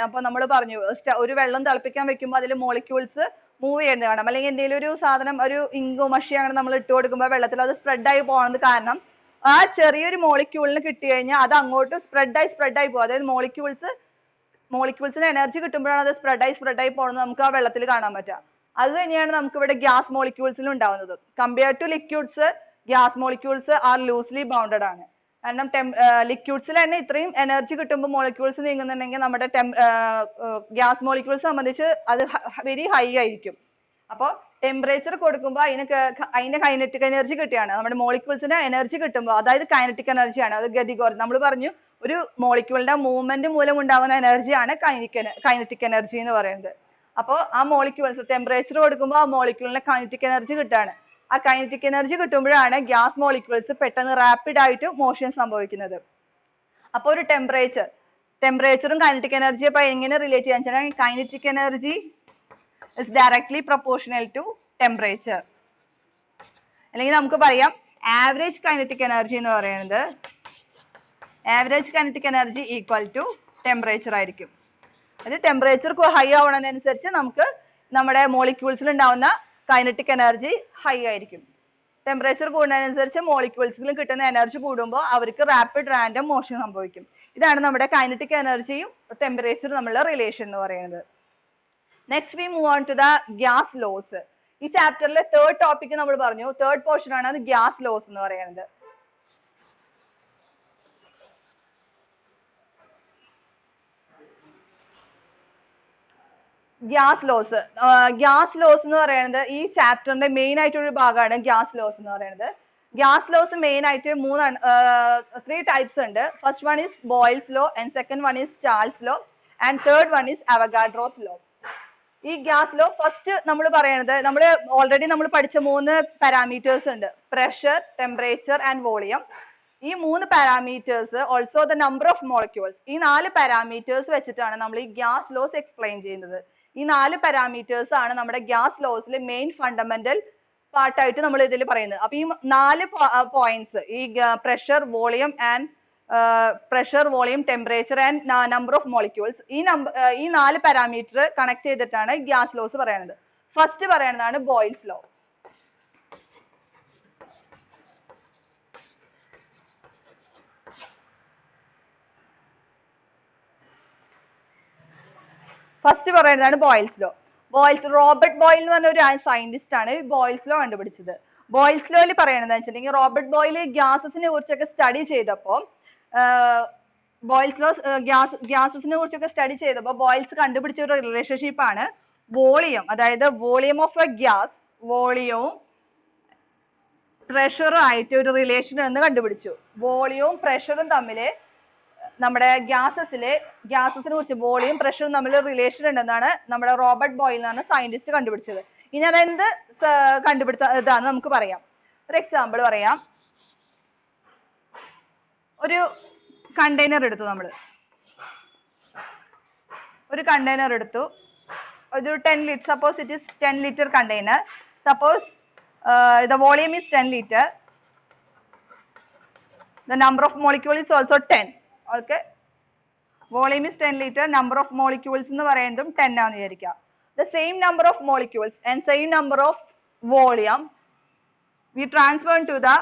അപ്പൊ നമ്മൾ പറഞ്ഞു ഒരു വെള്ളം തിളപ്പിക്കാൻ വെക്കുമ്പോൾ അതിൽ മോളിക്യൂൾസ് മൂവ് ചെയ്യുന്നത് കാണാം. അല്ലെങ്കിൽ എന്തെങ്കിലും ഒരു സാധനം, ഒരു ഇങ്കോ മഷി അങ്ങനെ നമ്മൾ ഇട്ട് കൊടുക്കുമ്പോൾ വെള്ളത്തിൽ അത് സ്പ്രെഡായി പോകുന്നത് കാരണം ആ ചെറിയൊരു മോളിക്യൂളിന് കിട്ടി കഴിഞ്ഞാൽ അത് അങ്ങോട്ട് സ്പ്രെഡായി പോകും. അതായത് മോളിക്യൂൾസിന് എനർജി കിട്ടുമ്പോഴാണ് അത് സ്പ്രെഡായി പോകുന്നത് നമുക്ക് ആ വെള്ളത്തിൽ കാണാൻ പറ്റുക. അത് തന്നെയാണ് നമുക്ക് ഇവിടെ ഗ്യാസ് മോളിക്യൂൾസിലും ഉണ്ടാവുന്നത്. Compare to liquids, gas molecules are loosely bounded ആണ്. കാരണം ലിക്വിഡ്സിൽ തന്നെ ഇത്രയും എനർജി കിട്ടുമ്പോൾ മോളിക്യൂൾസ് നീങ്ങുന്നുണ്ടെങ്കിൽ നമ്മുടെ ഗ്യാസ് മോളിക്യൂൾസ് സംബന്ധിച്ച് അത് വെരി ഹൈ ആയിരിക്കും. അപ്പോൾ ടെമ്പറേച്ചർ കൊടുക്കുമ്പോൾ അതിന്റെ കൈനറ്റിക് എനർജി കിട്ടിയാണ്. നമ്മുടെ മോളിക്യൂൾസിന് എനർജി കിട്ടുമ്പോൾ, അതായത് കൈനറ്റിക് എനർജിയാണ്, അത് ഗതികോർജം. നമ്മൾ പറഞ്ഞു ഒരു മോളിക്യൂളിന്റെ മൂവ്മെന്റ് മൂലം ഉണ്ടാകുന്ന എനർജിയാണ് കൈനറ്റിക് എനർജി എന്ന് പറയുന്നത്. അപ്പോൾ ആ മോളിക്യൂൾസ് ടെമ്പറേച്ചർ കൊടുക്കുമ്പോൾ ആ മോളിക്യൂളിന് കൈനറ്റിക് എനർജി കിട്ടാണ്. ആ കൈനറ്റിക് എനർജി കിട്ടുമ്പോഴാണ് ഗ്യാസ് മോളിക്യൂൾസ് പെട്ടെന്ന് റാപ്പിഡ് ആയിട്ട് മോഷൻ സംഭവിക്കുന്നത്. അപ്പോൾ ഒരു ടെമ്പറേച്ചറും കൈനറ്റിക് എനർജിയും അപ്പൊ എങ്ങനെ റിലേറ്റ് ചെയ്യാൻ വെച്ചാൽ, kinetic energy is directly proportional to temperature. അല്ലെങ്കിൽ നമുക്ക് പറയാം ആവറേജ് കൈനറ്റിക് എനർജി എന്ന് പറയുന്നത് average kinetic energy equal to temperature ആയിരിക്കും. അത് ടെമ്പറേച്ചർ ഹൈ ആവുന്നതിനനുസരിച്ച് നമുക്ക് നമ്മുടെ മോളിക്യൂൾസിൽ ഉണ്ടാവുന്ന കൈനറ്റിക് എനർജി ഹൈ ആയിരിക്കും. ടെമ്പറേച്ചർ കൂടുന്നതിനനുസരിച്ച് മോളിക്യൂൾസിൽ കിട്ടുന്ന എനർജി കൂടുമ്പോൾ അവർക്ക് റാപ്പിഡ് റാൻഡം മോഷൻ സംഭവിക്കും. ഇതാണ് നമ്മുടെ കൈനറ്റിക് എനർജിയും ടെമ്പറേച്ചറും തമ്മിലുള്ള റിലേഷൻ എന്ന് പറയുന്നത്. Next we move on to the gas laws. ഈ ചാപ്റ്ററിലെ തേർഡ് ടോപ്പിക് നമ്മൾ പറഞ്ഞു, തേർഡ് പോർഷൻ ആണ് അത് ഗ്യാസ് ലോസ് എന്ന് പറയുന്നത്. ഗ്യാസ് ലോസ് എന്ന് പറയുന്നത് ഈ ചാപ്റ്ററിന്റെ മെയിൻ ആയിട്ടൊരു ഭാഗമാണ് ഗ്യാസ് ലോസ് എന്ന് പറയുന്നത്. ഗ്യാസ് ലോസ് മെയിൻ ആയിട്ട് 3 ടൈപ്സ് ഉണ്ട്. First one is boils law, and second one is Charles law, and third one is Avogadro's law. ഈ ഗ്യാസ് ലോ ഫസ്റ്റ് നമ്മൾ പറയുന്നത്, നമ്മൾ ഓൾറെഡി നമ്മൾ പഠിച്ച 3 പാരാമീറ്റേഴ്സ് ഉണ്ട്, പ്രഷർ, ടെമ്പറേച്ചർ ആൻഡ് വോളിയം. ഈ 3 parameters, also the number of molecules, ഈ 4 parameters വെച്ചിട്ടാണ് നമ്മൾ ഈ ഗ്യാസ് ലോസ് എക്സ്പ്ലെയിൻ ചെയ്യുന്നത്. ഈ 4 പാരാമീറ്റേഴ്സ് ആണ് നമ്മുടെ ഗ്യാസ് ലോസിലെ മെയിൻ ഫണ്ടമെന്റൽ പാർട്ടായിട്ട് നമ്മൾ ഇതിൽ പറയുന്നത്. അപ്പൊ ഈ 4 പോയിന്റ്സ്, ഈ pressure, volume and temperature and number of molecules, ഈ 4 പാരാമീറ്റർ കണക്ട് ചെയ്തിട്ടാണ് ഗ്യാസ് ലോസ് പറയുന്നത്. ഫസ്റ്റ് പറയുന്നതാണ് ബോയിൽസ് ലോ. ഫസ്റ്റ് പറയുന്നതാണ് ബോയിൽസ് ലോ. റോബർട്ട് ബോയിൽ എന്ന് പറഞ്ഞ ഒരു സയന്റിസ്റ്റ് ആണ് ബോയിൽസ് ലോ കണ്ടുപിടിച്ചത്. ബോയിൽസ് ലോയിൽ പറയണത് വെച്ചിട്ടുണ്ടെങ്കിൽ, റോബർട്ട് ബോയിൽ ഗ്യാസസിനെ കുറിച്ചൊക്കെ സ്റ്റഡി ചെയ്തപ്പോൾ ബോയിൽസ് കണ്ടുപിടിച്ച ഒരു റിലേഷൻഷിപ്പ് ആണ് വോളിയം, അതായത് വോളിയം ഓഫ് എ ഗ്യാസ്, വോളിയവും പ്രഷറും ആയിട്ട് ഒരു റിലേഷൻ എന്ന് കണ്ടുപിടിച്ചു. വോളിയവും പ്രഷറും തമ്മിൽ നമ്മുടെ ഗ്യാസസിനെ കുറിച്ച് വോളിയം പ്രഷറും തമ്മിൽ റിലേഷൻ ഉണ്ടെന്നാണ് നമ്മുടെ റോബർട്ട് ബോയിൽ എന്ന് പറഞ്ഞ സയന്റിസ്റ്റ് കണ്ടുപിടിച്ചത്. ഇനി അതെന്ത് കണ്ടുപിടുത്ത ഇതാണ് നമുക്ക് പറയാം. ഒരു എക്സാമ്പിൾ പറയാം. ഒരു കണ്ടെയ്നർ എടുത്തു, ഒരു 10 litre, suppose it is 10 litre container. Suppose the volume is 10 liter, the number of molecules is also 10. Okay, volume is 10 liter, number of molecules എന്ന് പറയുന്നതും 10 ആണെന്ന് വിചാരിക്കുക. The same number of molecules and same number of volume we transfer to the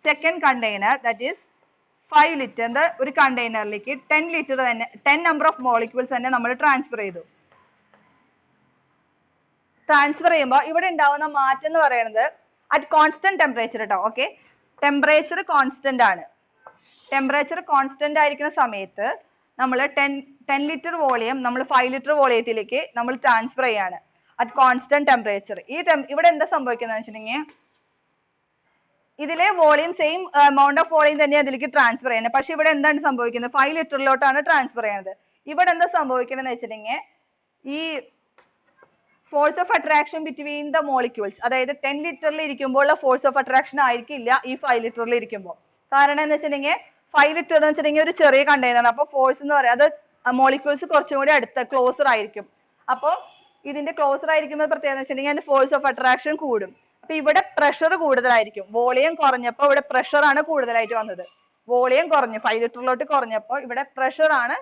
second container, that is 5 liter. ഒരു കണ്ടെയ്നറിലേക്ക് 10 litre തന്നെ 10 number of molecules തന്നെ നമ്മൾ transfer ചെയ്തു. Transfer ചെയ്യുമ്പോൾ ഇവിടെ ഉണ്ടാവുന്ന മാറ്റം എന്ന് പറയുന്നത് അറ്റ് കോൺസ്റ്റന്റ് ടെമ്പറേച്ചർ കേട്ടോ. ഓക്കെ, ടെമ്പറേച്ചർ കോൺസ്റ്റന്റ് ആണ്. ടെമ്പറേച്ചർ കോൺസ്റ്റന്റ് ആയിരിക്കുന്ന സമയത്ത് നമ്മൾ 10 ലിറ്റർ വോളിയം നമ്മൾ 5 ലിറ്റർ വോളിയത്തിലേക്ക് നമ്മൾ ട്രാൻസ്ഫർ ചെയ്യാണ് അറ്റ് കോൺസ്റ്റന്റ് ടെമ്പറേച്ചർ. ഇവിടെ എന്താ സംഭവിക്കുന്നത് വെച്ചിട്ടുണ്ടെങ്കിൽ, ഇതിലെ volume same amount of volume തന്നെ അതിലേക്ക് ട്രാൻസ്ഫർ ചെയ്യുന്നത്. പക്ഷെ ഇവിടെ എന്താണ് സംഭവിക്കുന്നത്, 5 ലിറ്ററിലോട്ടാണ് ട്രാൻസ്ഫർ ചെയ്യുന്നത്. ഇവിടെ എന്താ സംഭവിക്കുന്നത് വെച്ചിട്ടുണ്ടെങ്കിൽ, ഈ force of attraction between the molecules, അതായത് 10 ലിറ്ററിൽ ഇരിക്കുമ്പോൾ ഫോഴ്സ് ഓഫ് അട്രാക്ഷൻ ആയിരിക്കില്ല ഈ 5 ലിറ്ററിൽ ഇരിക്കുമ്പോൾ. കാരണം എന്ന് വെച്ചിട്ടുണ്ടെങ്കിൽ 5 ലിറ്റർ എന്ന് വെച്ചിട്ടുണ്ടെങ്കിൽ ഒരു ചെറിയ കണ്ടെയ്നർ, അപ്പോൾ ഫോഴ്സ് എന്ന് പറയുന്നത് മോളിക്യൂൾസ് കുറച്ചും കൂടി അടുത്ത ക്ലോസർ ആയിരിക്കും. അപ്പോൾ ഇതിന്റെ ക്ലോസർ ആയിരിക്കുമ്പോൾ പ്രത്യേകത വെച്ചിട്ടുണ്ടെങ്കിൽ അതിന്റെ ഫോഴ്സ് ഓഫ് അട്രാക്ഷൻ കൂടും. അപ്പൊ ഇവിടെ പ്രഷർ കൂടുതലായിരിക്കും. വോളിയം കുറഞ്ഞപ്പോൾ ഇവിടെ പ്രഷർ ആണ് കൂടുതലായിട്ട് വന്നത്. വോളിയം കുറഞ്ഞു, 5 ലിറ്ററിലോട്ട് കുറഞ്ഞപ്പോൾ ഇവിടെ പ്രഷർ ആണ്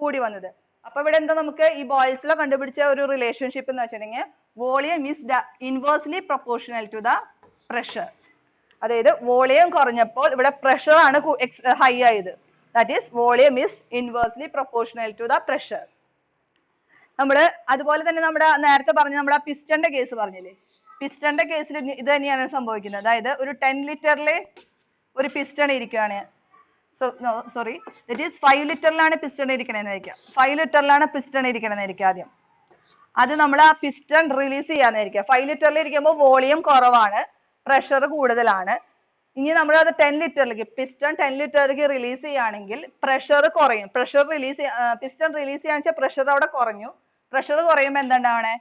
കൂടി വന്നത്. അപ്പൊ ഇവിടെ എന്താ നമുക്ക് ഈ ബോയിൽസ് ലോ കണ്ടുപിടിച്ച ഒരു റിലേഷൻഷിപ്പ് എന്ന് വെച്ചിട്ടുണ്ടെങ്കിൽ, volume is inversely proportional to the pressure. അതായത് വോളിയം കുറഞ്ഞപ്പോൾ ഇവിടെ പ്രഷർ ആണ് ഹൈ ആയത്. That is volume is inversely proportional to the pressure. അതുപോലെ തന്നെ നമ്മുടെ നേരത്തെ പറഞ്ഞ നമ്മുടെ പിസ്റ്റന്റെ കേസ് പറഞ്ഞില്ലേ, പിസ്റ്റന്റെ കേസിൽ ഇത് തന്നെയാണ് സംഭവിക്കുന്നത്. അതായത് ഒരു 10 ലിറ്ററിൽ ഒരു പിസ്റ്റൺ ഇരിക്കുകയാണ്. സോറി, ദറ്റ് ഈസ് 5 ലിറ്ററിലാണ് പിസ്റ്റൺ ഇരിക്കണമെന്ന് വിചാരിക്കാം. 5 ലിറ്ററിലാണ് പിസ്റ്റൺ ഇരിക്കണമെന്ന് വിചാരിക്കാം. ആദ്യം അത് നമ്മൾ ആ പിസ്റ്റൺ റിലീസ് ചെയ്യാന്നായിരിക്കാം. 5 ലിറ്ററിൽ ഇരിക്കുമ്പോൾ വോളിയം കുറവാണ്, പ്രഷർ കൂടുതലാണ്. ഇനി നമ്മൾ അത് 10 ലിറ്ററിലേക്ക് പിസ്റ്റൺ 10 ലിറ്ററിലേക്ക് റിലീസ് ചെയ്യുകയാണെങ്കിൽ പ്രഷർ കുറയും. പിസ്റ്റൺ റിലീസ് ചെയ്യാന്ന് വെച്ചാൽ പ്രഷർ അവിടെ കുറഞ്ഞു. പ്രഷർ കുറയുമ്പോൾ എന്തുണ്ടാവണേ,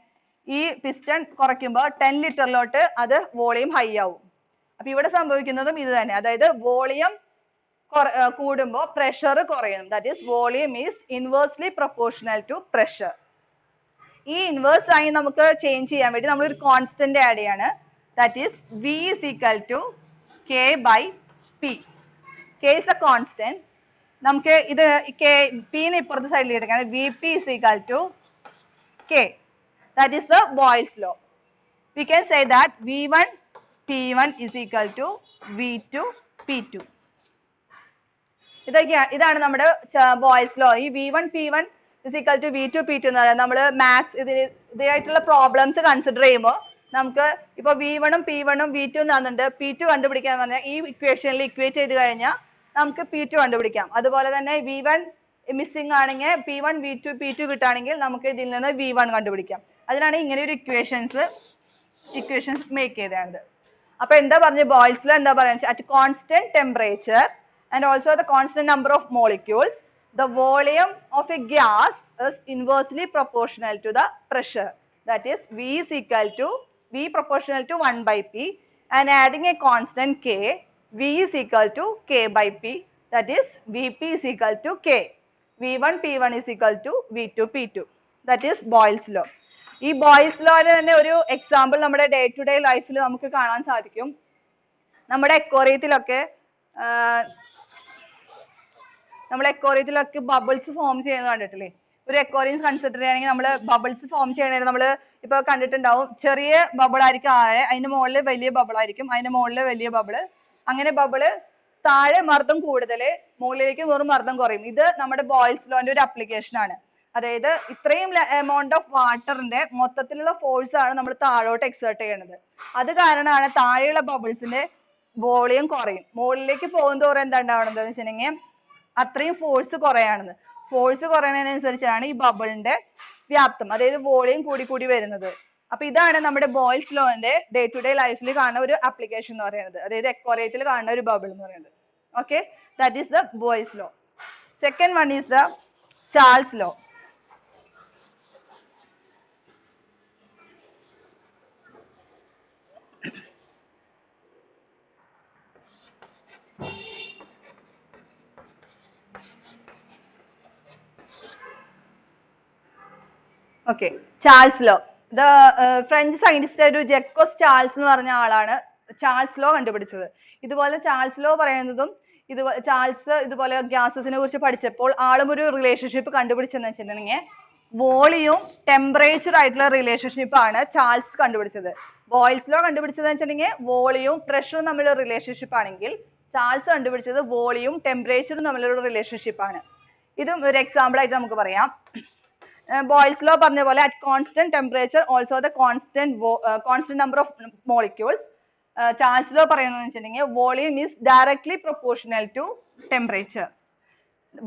ഈ പിസ്റ്റൺ കുറയ്ക്കുമ്പോൾ 10 ലിറ്ററിലോട്ട് അത് വോളിയം ഹൈ ആവും. അപ്പൊ ഇവിടെ സംഭവിക്കുന്നതും ഇത് തന്നെ. അതായത് വോളിയം കൂടുമ്പോൾ പ്രഷർ കുറയും. That is volume is inversely proportional to pressure. ഈ ഇൻവേഴ്സ് ആയി നമുക്ക് ചേഞ്ച് ചെയ്യാൻ വേണ്ടി നമ്മൾ ഒരു കോൺസ്റ്റന്റ് ആഡ് ചെയ്യാണ്. That is V is equal to K by P. K is a constant. നമുക്ക് ഇത് P നെ ഇപ്പുറത്തെ സൈഡിൽ എടുക്കാം. Vp is equal to K. That is the Boyle's law. We can say that V1 P1 is equal to V2 P2. ഇതാണ് നമ്മുടെ boys law. ഈ V1 P1 is equal to V2 P2 എന്ന് പറയുന്നത് നമ്മൾ മാത്സ് ഇതായിട്ടുള്ള problems consider ചെയ്യുമ്പോൾ നമുക്ക് ഇപ്പൊ V1 ഉം P1 ഉം V2 എന്നാകുന്നുണ്ട്. P2 കണ്ടുപിടിക്കാൻ പറഞ്ഞാൽ ഈ ഇക്വേഷനിൽ ഇക്വേറ്റ് ചെയ്ത് കഴിഞ്ഞാൽ നമുക്ക് P2 കണ്ടുപിടിക്കാം. അതുപോലെ തന്നെ V1 മിസ്സിംഗ് ആണെങ്കിൽ P1 V2 P2 കിട്ടുകയാണെങ്കിൽ നമുക്ക് ഇതിൽ നിന്ന് V1 കണ്ടുപിടിക്കാം. അതിനാണ് ഇങ്ങനെ ഒരു ഇക്വേഷൻസ് മേക്ക് ചെയ്തത്. അപ്പൊ എന്താ പറഞ്ഞ ബോയ്സ് ലോ എന്താ പറയുക, at constant temperature and also the constant number of molecules, the volume of a gas is inversely proportional to the pressure. That is V is equal to V proportional to 1 by P, and adding a constant K, V is equal to K by P. That is Vp is equal to K. V1 P1 is equal to V2 P2. That is boils law. ഈ boils ലോയുടെ തന്നെ ഒരു example നമ്മുടെ day to day ലൈഫിൽ നമുക്ക് കാണാൻ സാധിക്കും. നമ്മുടെ എക്വോറിയത്തിലൊക്കെ bubbles form ചെയ്യുന്നത് കണ്ടിട്ടില്ലേ? ഒരു എക്വോറിയം കൺസിഡർ ചെയ്യുകയാണെങ്കിൽ നമ്മൾ ബബിൾസ് ഫോം ചെയ്യണത് നമ്മൾ ഇപ്പൊ കണ്ടിട്ടുണ്ടാവും. ചെറിയ ബബിൾ ആയിരിക്കും താഴെ, അതിന്റെ മുകളിൽ വലിയ ബബിൾ ആയിരിക്കും, അതിന്റെ മുകളിൽ വലിയ ബബിള്, അങ്ങനെ ബബിള് താഴെ മർദ്ദം കൂടുതൽ, മുകളിലേക്ക് വെറും മർദ്ദം കുറയും. ഇത് നമ്മുടെ ബോയിൽസ് ലോന്റെ ഒരു അപ്ലിക്കേഷൻ ആണ്. അതായത് ഇത്രയും എമൗണ്ട് ഓഫ് വാട്ടറിന്റെ മൊത്തത്തിലുള്ള ഫോഴ്സ് ആണ് നമ്മൾ താഴോട്ട് എക്സേർട്ട് ചെയ്യുന്നത്. അത് കാരണമാണ് താഴെയുള്ള ബബിൾസിന്റെ വോളിയം കുറയും. മുകളിലേക്ക് പോകുന്നതോറും എന്താ ഉണ്ടാവണത് വെച്ചിട്ടുണ്ടെങ്കിൽ അത്രയും ഫോഴ്സ് കുറയാണെന്ന്. ഫോഴ്സ് കുറയുന്നതിനനുസരിച്ചാണ് ഈ ബബിളിന്റെ വ്യാപ്തം, അതായത് വോളിയം കൂടി കൂടി വരുന്നത്. അപ്പൊ ഇതാണ് നമ്മുടെ ബോയിൽസ് ലോന്റെ ഡേ ടു ഡേ ലൈഫിൽ കാണുന്ന ഒരു ആപ്ലിക്കേഷൻ എന്ന് പറയുന്നത്, അതായത് എക്വോറിയത്തിൽ കാണുന്ന ഒരു ബബിൾ എന്ന് പറയുന്നത്. Okay, that is the boils law. Second one is the Charles law. Okay, Charles law. French scientist ഒരു ജക്കോസ് ചാൾസ് എന്ന് പറഞ്ഞ ആളാണ് ചാൾസ് ലോ കണ്ടുപിടിച്ചത്. ഇതുപോലെ ചാൾസ് ലോ പറയുന്നതും ചാൾസ് ഇതുപോലെ ഗ്യാസസിനെ കുറിച്ച് പഠിച്ചപ്പോൾ ആളും ഒരു റിലേഷൻഷിപ്പ് കണ്ടുപിടിച്ചെന്ന് വെച്ചിട്ടുണ്ടെങ്കിൽ വോളിയം ടെമ്പറേച്ചർ ആയിട്ടുള്ള റിലേഷൻഷിപ്പ് ആണ് ചാൾസ് കണ്ടുപിടിച്ചത്. ബോയിൽസ് ലോ കണ്ടുപിടിച്ചത് വെച്ചിട്ടുണ്ടെങ്കിൽ വോളിയവും പ്രഷറും തമ്മിലുള്ള റിലേഷൻഷിപ്പ് ആണെങ്കിൽ ചാൾസ് കണ്ടുപിടിച്ചത് വോളിയവും ടെമ്പറേച്ചറും തമ്മിലുള്ള റിലേഷൻഷിപ്പ് ആണ്. ഇതും ഒരു എക്സാമ്പിൾ ആയിട്ട് നമുക്ക് പറയാം. ബോയിൽസ് ലോ പറഞ്ഞ പോലെ at constant temperature also the constant number of molecules. Charles law പറയുന്നത് വെച്ചിട്ടുണ്ടെങ്കിൽ volume is directly proportional to temperature.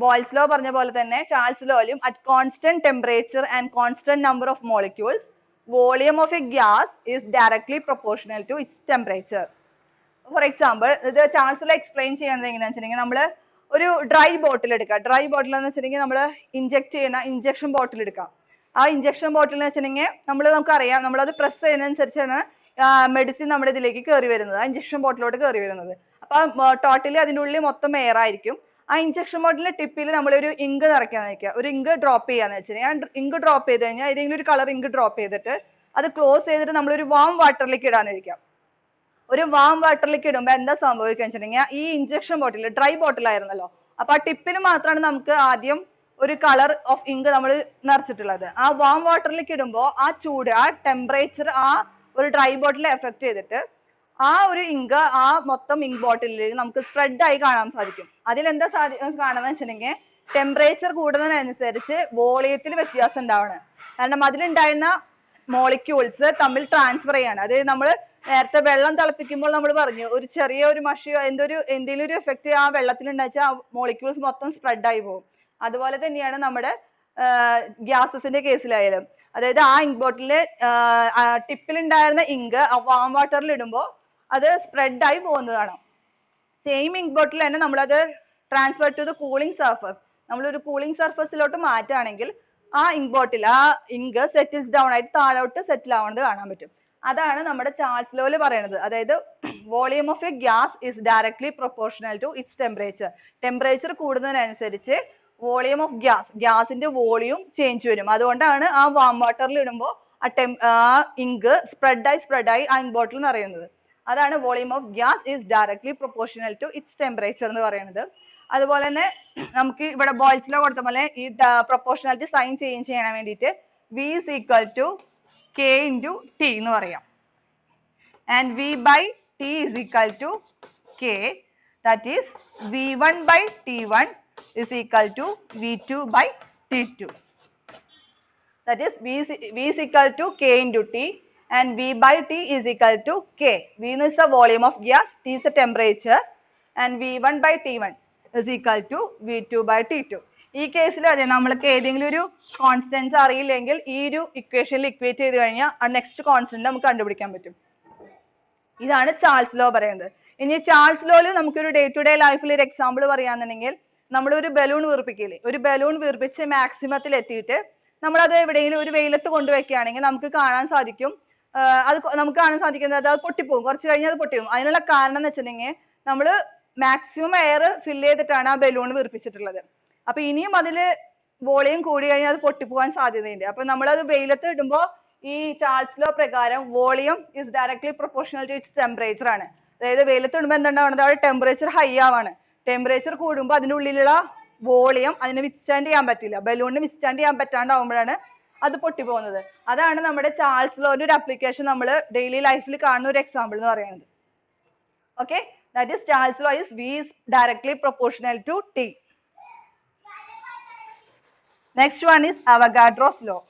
Boyle's law പറഞ്ഞ പോലെ തന്നെ ചാൾസ് ലോയിലും at constant temperature and constant number of molecules volume of a gas is directly proportional to its temperature. For example, ഇത് Charles law explain ചെയ്യുന്നത് എങ്ങനെയാണെന്ന് വെച്ചിട്ടുണ്ടെങ്കിൽ നമ്മൾ ഒരു ഡ്രൈ ബോട്ടിൽ എടുക്കാം. ഡ്രൈ ബോട്ടിൽ എന്ന് വെച്ചിട്ടുണ്ടെങ്കിൽ നമ്മൾ ഇഞ്ചെക്ട് ചെയ്യുന്ന ഇഞ്ചക്ഷൻ ബോട്ടിൽ എടുക്കാം. ആ ഇഞ്ചക്ഷൻ ബോട്ടിൽ എന്ന് വെച്ചിട്ടുണ്ടെങ്കിൽ നമുക്കറിയാം, നമ്മളത് പ്രസ് ചെയ്യുന്നതനുസരിച്ചാണ് മെഡിസിൻ നമ്മുടെ ഇതിലേക്ക് കയറി വരുന്നത്, ആ ഇഞ്ചക്ഷൻ ബോട്ടിലോട്ട് കയറി വരുന്നത്. അപ്പൊ ടോട്ടലി അതിൻ്റെ ഉള്ളിൽ മൊത്തം എയർ ആയിരിക്കും. ആ ഇഞ്ചക്ഷൻ ബോട്ടിലിന്റെ ടിപ്പിൽ നമ്മളൊരു ഇങ്ക് നിറയ്ക്കാന്ന് വെക്കുക, ഒരു ഇങ്ക് ഡ്രോപ്പ് ചെയ്യാന്ന് വെച്ചിട്ടുണ്ടെങ്കിൽ ആ ഇങ്ക് ഡ്രോപ്പ് ചെയ്ത് കഴിഞ്ഞാൽ ഏതെങ്കിലും ഒരു കളർ ഇങ്ക് ഡ്രോപ്പ് ചെയ്തിട്ട് അത് ക്ലോസ് ചെയ്തിട്ട് നമ്മളൊരു വാം വാട്ടറിലേക്ക് ഇടാന്ന് വെക്കാം. ഒരു വാം വാട്ടറിലേക്ക് ഇടുമ്പോൾ എന്താ സംഭവിക്കുക വെച്ചിട്ടുണ്ടെങ്കിൽ ഈ ഇഞ്ചക്ഷൻ ബോട്ടിൽ ഡ്രൈ ബോട്ടിൽ ആയിരുന്നല്ലോ, അപ്പൊ ആ ടിപ്പിന് മാത്രമാണ് നമുക്ക് ആദ്യം ഒരു കളർ ഓഫ് ഇങ്ക് നമ്മൾ നിറച്ചിട്ടുള്ളത്. ആ വാം വാട്ടറിലേക്ക് ഇടുമ്പോൾ ആ ചൂട്, ആ ടെമ്പറേച്ചർ ആ ഒരു ഡ്രൈ ബോട്ടിലെ എഫക്ട് ചെയ്തിട്ട് ആ ഒരു ഇങ്ക് ആ മൊത്തം ഇങ്ക് ബോട്ടിലിൽ നമുക്ക് സ്പ്രെഡ് ആയി കാണാൻ സാധിക്കും. അതിലെന്താ കാണുന്നത് വെച്ചിട്ടുണ്ടെങ്കിൽ ടെമ്പറേച്ചർ കൂടുന്നതിനനുസരിച്ച് വോളിയത്തിൽ വ്യത്യാസം ഉണ്ടാവണം. കാരണം അതിലുണ്ടായിരുന്ന മോളിക്യൂൾസ് തമ്മിൽ ട്രാൻസ്ഫർ ചെയ്യാണ്. അത് നമ്മൾ നേരത്തെ വെള്ളം തിളപ്പിക്കുമ്പോൾ നമ്മൾ പറഞ്ഞു ഒരു ചെറിയ ഒരു മഷിയോ എന്തെങ്കിലും ഒരു എഫക്റ്റ് ആ വെള്ളത്തിൽ ഉണ്ടാച്ചാൽ ആ മോളിക്യൂൾസ് മൊത്തം സ്പ്രെഡ് ആയി പോകും. അതുപോലെ തന്നെയാണ് നമ്മുടെ ഗ്യാസസിന്റെ കേസിലായാലും. അതായത് ആ ഇങ്ക് ബോട്ടില് ടിപ്പിൽ ഉണ്ടായിരുന്ന ഇങ്ക് വാം വാട്ടറിൽ ഇടുമ്പോൾ അത് സ്പ്രെഡ് ആയി പോകുന്നതാണ്. സെയിം ഇങ്ക് ബോട്ടിൽ തന്നെ നമ്മളത് transfer to the cooling surface, നമ്മളൊരു കൂളിംഗ് സർഫസിലോട്ട് മാറ്റുകയാണെങ്കിൽ ആ ഇങ്ക് ബോട്ടിൽ ആ ഇങ്ക് സെറ്റിൽസ് ഡൗൺ ആയിട്ട് താഴോട്ട് സെറ്റിൽ ആവുന്നത് കാണാൻ പറ്റും. അതാണ് നമ്മുടെ ചാൾസ് ലോയിൽ പറയുന്നത്. അതായത് volume of a gas is directly proportional to its temperature. Temperature കൂടുന്നതിനനുസരിച്ച് വോളിയം ഓഫ് ഗ്യാസിന്റെ വോളിയം ചേഞ്ച് വരും. അതുകൊണ്ടാണ് ആ വാം വാട്ടറിൽ ഇടുമ്പോൾ ആ ഇങ്ക് സ്പ്രെഡായി ആ ഇങ്ക് ബോട്ടിൽ നിറയുന്നത്. അതാണ് volume of gas is directly proportional to its temperature എന്ന് പറയുന്നത്. അതുപോലെ തന്നെ നമുക്ക് ഇവിടെ ബോയിൽസ് ലോ കൊടുത്ത പോലെ ഈ പ്രൊപ്പോർഷണാലിറ്റി സൈൻ ചേഞ്ച് ചെയ്യാൻ വേണ്ടിയിട്ട് V is equal to K into T എന്ന് പറയാം. And V by T is equal to K, that is V1 by T1 is equal to V2 by T2. That is V is equal to K into T and V by T is equal to K. V is the volume of gas, T is the temperature, and V1 by T1 is equal to V2 by T2. ഈ കേസിൽ അതെ നമ്മൾക്ക് ഏതെങ്കിലും ഒരു constants അറിയില്ലെങ്കിൽ ഈ ഒരു ഇക്വേഷനിൽ ഇക്വേറ്റ് ചെയ്ത് കഴിഞ്ഞാൽ ആ നെക്സ്റ്റ് കോൺസ്റ്റന്റ് നമുക്ക് കണ്ടുപിടിക്കാൻ പറ്റും. ഇതാണ് ചാൾസ് ലോ പറയുന്നത്. ഇനി ചാൾസ് ലോയിൽ നമുക്കൊരു ഡേ ടു ഡേ ലൈഫിൽ ഒരു എക്സാമ്പിൾ പറയാന്നുണ്ടെങ്കിൽ നമ്മളൊരു ബലൂൺ വീർപ്പിക്കില്ലേ, ഒരു ബലൂൺ വീർപ്പിച്ച് മാക്സിമത്തിൽ എത്തിയിട്ട് നമ്മളത് എവിടെയെങ്കിലും ഒരു വെയിലത്ത് കൊണ്ടുവയ്ക്കുകയാണെങ്കിൽ നമുക്ക് കാണാൻ സാധിക്കും, നമുക്ക് കാണാൻ സാധിക്കുന്നത് അത് പൊട്ടിപ്പോകും, കുറച്ച് കഴിഞ്ഞാൽ അത് പൊട്ടിപ്പോകും. അതിനുള്ള കാരണം എന്ന് വെച്ചിട്ടുണ്ടെങ്കിൽ നമ്മൾ മാക്സിമം എയർ ഫില്ല് ചെയ്തിട്ടാണ് ആ ബലൂൺ വീർപ്പിച്ചിട്ടുള്ളത്. അപ്പൊ ഇനിയും അതിൽ വോളിയം കൂടി കഴിഞ്ഞാൽ അത് പൊട്ടിപ്പോകാൻ സാധ്യതയുണ്ട്. അപ്പൊ നമ്മളത് വെയിലത്ത് ഇടുമ്പോൾ ഈ ചാൾസ് ലോ പ്രകാരം volume is directly proportional to its temperature ആണ്. അതായത് വെയിലത്ത് ഇടുമ്പോൾ എന്തുണ്ടാവുന്നത്, അവിടെ ടെമ്പറേച്ചർ ഹൈ ആവാണ്. ടെമ്പറേച്ചർ കൂടുമ്പോൾ അതിനുള്ളിലുള്ള വോളിയം അതിനെ വിത്ത്സ്റ്റാൻഡ് ചെയ്യാൻ പറ്റില്ല, ബലൂണിന് വിത്ത്സ്റ്റാൻഡ് ചെയ്യാൻ പറ്റാണ്ടാവുമ്പോഴാണ് അത് പൊട്ടിപ്പോകുന്നത്. അതാണ് നമ്മുടെ ചാൾസ് ലോന്റെ ഒരു അപ്ലിക്കേഷൻ നമ്മൾ ഡെയിലി ലൈഫിൽ കാണുന്ന ഒരു എക്സാമ്പിൾ എന്ന് പറയുന്നത്. Okay, that is Charles law is V is directly proportional to T. Next one is Avogadro's law.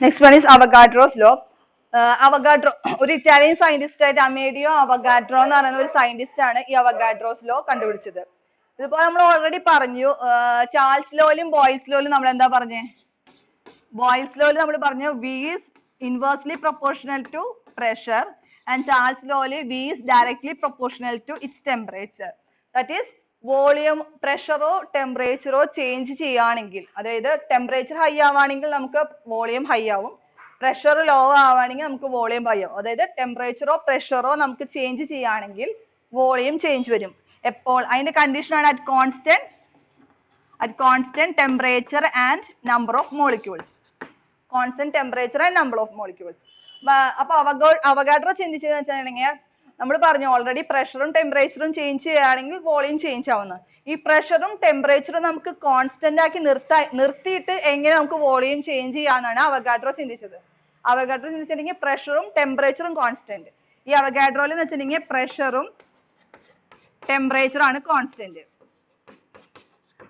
Next one is Avogadro's law. Avogadro ഒരു ഇറ്റാലിയൻ സയന്റിസ്റ്റ് ആയിട്ട് അമേഡിയോ അവഗാഡ്രോ എന്ന് പറയുന്ന ഒരു സയന്റിസ്റ്റ് ആണ് ഈ അവഗാഡ്രോസ് ലോ കണ്ടുപിടിച്ചത്. ഇതിപ്പോ നമ്മൾ ഓൾറെഡി പറഞ്ഞു, ചാൾസ് ലോയിലും ബോയ്സ് ലോയിലും നമ്മൾ എന്താ പറഞ്ഞേ, ബോയ്സ് ലോയിൽ നമ്മൾ പറഞ്ഞു V is inversely proportional to pressure and Charles law V is directly proportional to its temperature. That is volume പ്രഷറോ ടെമ്പറേച്ചറോ ചേഞ്ച് ചെയ്യുകയാണെങ്കിൽ, അതായത് ടെമ്പറേച്ചർ ഹൈ ആവുകയാണെങ്കിൽ നമുക്ക് വോളിയം ഹൈ ആവും, പ്രഷർ ലോ ആവുകയാണെങ്കിൽ നമുക്ക് വോളിയം ഹൈ ആവും. അതായത് ടെമ്പറേച്ചറോ പ്രഷറോ നമുക്ക് ചേഞ്ച് ചെയ്യുകയാണെങ്കിൽ വോളിയം ചേഞ്ച് വരും. എപ്പോൾ? അതിന്റെ കണ്ടീഷൻ ആണ് at constant temperature and number of molecules. Constant temperature and number of molecules. അപ്പൊ അവഗാഡ്രോ ചിന്തിച്ചതെന്ന് വെച്ചിട്ടുണ്ടെങ്കിൽ നമ്മൾ പറഞ്ഞു ഓൾറെഡി പ്രഷറും ടെമ്പറേച്ചറും ചേഞ്ച് ചെയ്യുകയാണെങ്കിൽ വോളിയം ചേഞ്ച് ആവുന്നു. ഈ പ്രഷറും ടെമ്പറേച്ചറും നമുക്ക് കോൺസ്റ്റന്റ് ആക്കി നിർത്തിയിട്ട് എങ്ങനെ നമുക്ക് വോളിയം ചേഞ്ച് ചെയ്യാന്നാണ് അവഗാഡ്രോ ചിന്തിച്ചത്. അവഗാഡ്രോ ചിന്തിച്ചിട്ടുണ്ടെങ്കിൽ പ്രഷറും ടെമ്പറേച്ചറും കോൺസ്റ്റന്റ്. ഈ അവഗാഡ്രോയിൽ എന്ന് വെച്ചിട്ടുണ്ടെങ്കിൽ പ്രഷറും ടെമ്പറേച്ചറും ആണ് കോൺസ്റ്റന്റ്.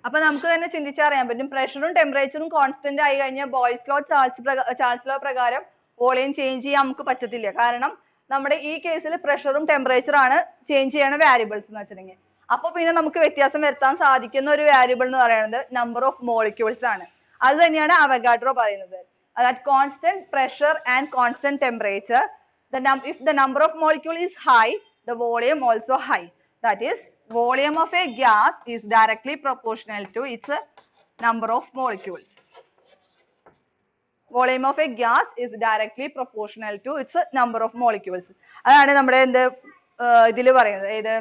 അപ്പൊ നമുക്ക് തന്നെ ചിന്തിച്ചറിയാൻ പറ്റും, പ്രഷറും ടെമ്പറേച്ചറും കോൺസ്റ്റന്റ് ആയി കഴിഞ്ഞാൽ ബോയ്സ് ലോ ചാൾസ് ലോ പ്രകാരം വോളിയം ചേഞ്ച് ചെയ്യാൻ നമുക്ക് പറ്റത്തില്ല. കാരണം നമ്മുടെ ഈ കേസിൽ പ്രഷറും ടെമ്പറേച്ചറും ആണ് ചേഞ്ച് ചെയ്യണ വാരിയബിൾസ് എന്ന് വെച്ചിട്ടുണ്ടെങ്കിൽ. അപ്പൊ പിന്നെ നമുക്ക് വ്യത്യാസം വരുത്താൻ സാധിക്കുന്ന ഒരു വാരിയബിൾ എന്ന് പറയുന്നത് നമ്പർ ഓഫ് മോളിക്യൂൾസ് ആണ്. അത് തന്നെയാണ് അവഗാഡ്രോ പറയുന്നത്. At constant pressure and constant temperature, if the number of molecule is high, the volume also high. That is, volume of a gas is directly proportional to its number of molecules. Volume of a gas is directly proportional to its number of molecules. അതാണ് നമ്മുടെ ഇതിൽ പറയുന്നത്, ഏത്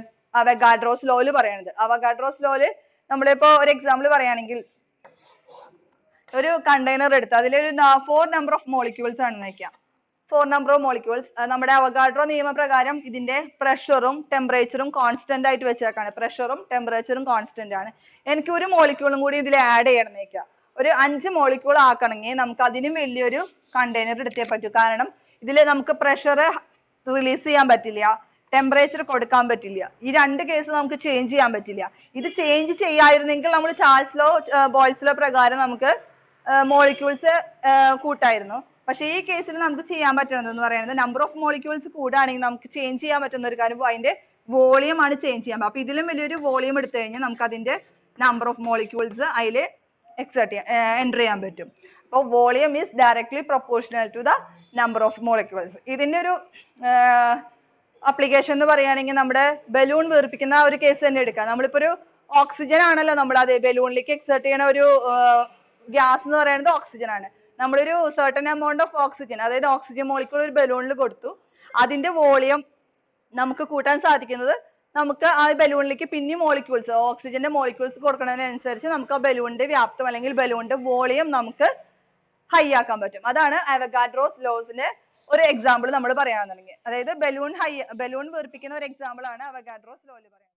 Avogadro's ലോയിൽ പറയുന്നത്. Avogadro's ലോയിൽ നമ്മളിപ്പോ ഒരു example പറയുകയാണെങ്കിൽ, ഒരു കണ്ടെയ്നർ എടുത്ത് അതിലൊരു 4 number of molecules ആണെന്ന് വെക്കാം. 4 number of molecules. നമ്മുടെ അവഗാഡ്രോ നിയമപ്രകാരം ഇതിന്റെ പ്രഷറും ടെമ്പറേച്ചറും കോൺസ്റ്റന്റ് ആയിട്ട് വെച്ചേക്കാണ്. പ്രഷറും ടെമ്പറേച്ചറും കോൺസ്റ്റന്റ് ആണ്. എനിക്ക് ഒരു മോളിക്യൂളും കൂടി ഇതിൽ ആഡ് ചെയ്യണം എന്ന് വെക്കാം. ഒരു 5 മോളിക്യൂൾ ആക്കണമെങ്കിൽ നമുക്ക് അതിനും വലിയൊരു കണ്ടെയ്നർ എടുത്തേ പറ്റൂ. കാരണം ഇതിൽ നമുക്ക് പ്രഷർ റിലീസ് ചെയ്യാൻ പറ്റില്ല, ടെമ്പറേച്ചർ കൊടുക്കാൻ പറ്റില്ല. ഈ രണ്ട് കേസ് നമുക്ക് ചേഞ്ച് ചെയ്യാൻ പറ്റില്ല. ഇത് ചേഞ്ച് ചെയ്യായിരുന്നെങ്കിൽ നമ്മൾ ചാൾസ് ലോ ബോയ്സ് ലോ പ്രകാരം നമുക്ക് മോളിക്യൂൾസ് കൂട്ടായിരുന്നു. പക്ഷെ ഈ കേസിൽ നമുക്ക് ചെയ്യാൻ പറ്റുന്നതെന്ന് പറയുന്നത് നമ്പർ ഓഫ് മോളിക്യൂൾസ് കൂടുകയാണെങ്കിൽ നമുക്ക് ചേഞ്ച് ചെയ്യാൻ പറ്റുന്ന ഒരു കാര്യം അതിന്റെ വോളിയം ആണ് ചേഞ്ച് ചെയ്യാൻ. അപ്പൊ ഇതിലും വലിയൊരു വോളിയം എടുത്തു കഴിഞ്ഞാൽ നമുക്ക് അതിന്റെ നമ്പർ ഓഫ് മോളിക്യൂൾസ് അതിൽ എൻ്റർ ചെയ്യാൻ പറ്റും. അപ്പോൾ volume is directly proportional to the number of molecules. ഇതിന്റെ ഒരു അപ്ലിക്കേഷൻ എന്ന് പറയുകയാണെങ്കിൽ നമ്മുടെ ബലൂൺ വീർപ്പിക്കുന്ന ഒരു കേസ് തന്നെ എടുക്കാം. നമ്മളിപ്പോ ഒരു ഓക്സിജൻ ആണല്ലോ നമ്മൾ അത് ബലൂണിലേക്ക് എക്സേർട്ട് ചെയ്യണ ഒരു ഗ്യാസ് എന്ന് പറയുന്നത് ഓക്സിജൻ ആണ്. നമ്മളൊരു സർട്ടൻ എമൗണ്ട് ഓഫ് ഓക്സിജൻ, അതായത് ഓക്സിജൻ മോളിക്യൂൾ ഒരു ബലൂണിൽ കൊടുത്തു, അതിന്റെ വോളിയം നമുക്ക് കൂട്ടാൻ സാധിക്കുന്നത് നമുക്ക് ആ ബലൂണിലേക്ക് പിന്നെ മോളിക്യൂൾസ് ഓക്സിജന്റെ മോളിക്യൂൾസ് കൊടുക്കുന്നതിനനുസരിച്ച് നമുക്ക് ആ ബലൂണിന്റെ വ്യാപ്തം അല്ലെങ്കിൽ ബലൂണിന്റെ വോളിയം നമുക്ക് ഹൈ ആക്കാൻ പറ്റും. അതാണ് അവഗാഡ്രോസ് ലോസിന്റെ ഒരു എക്സാമ്പിൾ നമ്മൾ പറയാന്നുണ്ടെങ്കിൽ, അതായത് ബലൂൺ വീർപ്പിക്കുന്ന ഒരു എക്സാമ്പിൾ ആണ് അവഗാഡ്രോസ് ലോയിൽ പറയുന്നത്.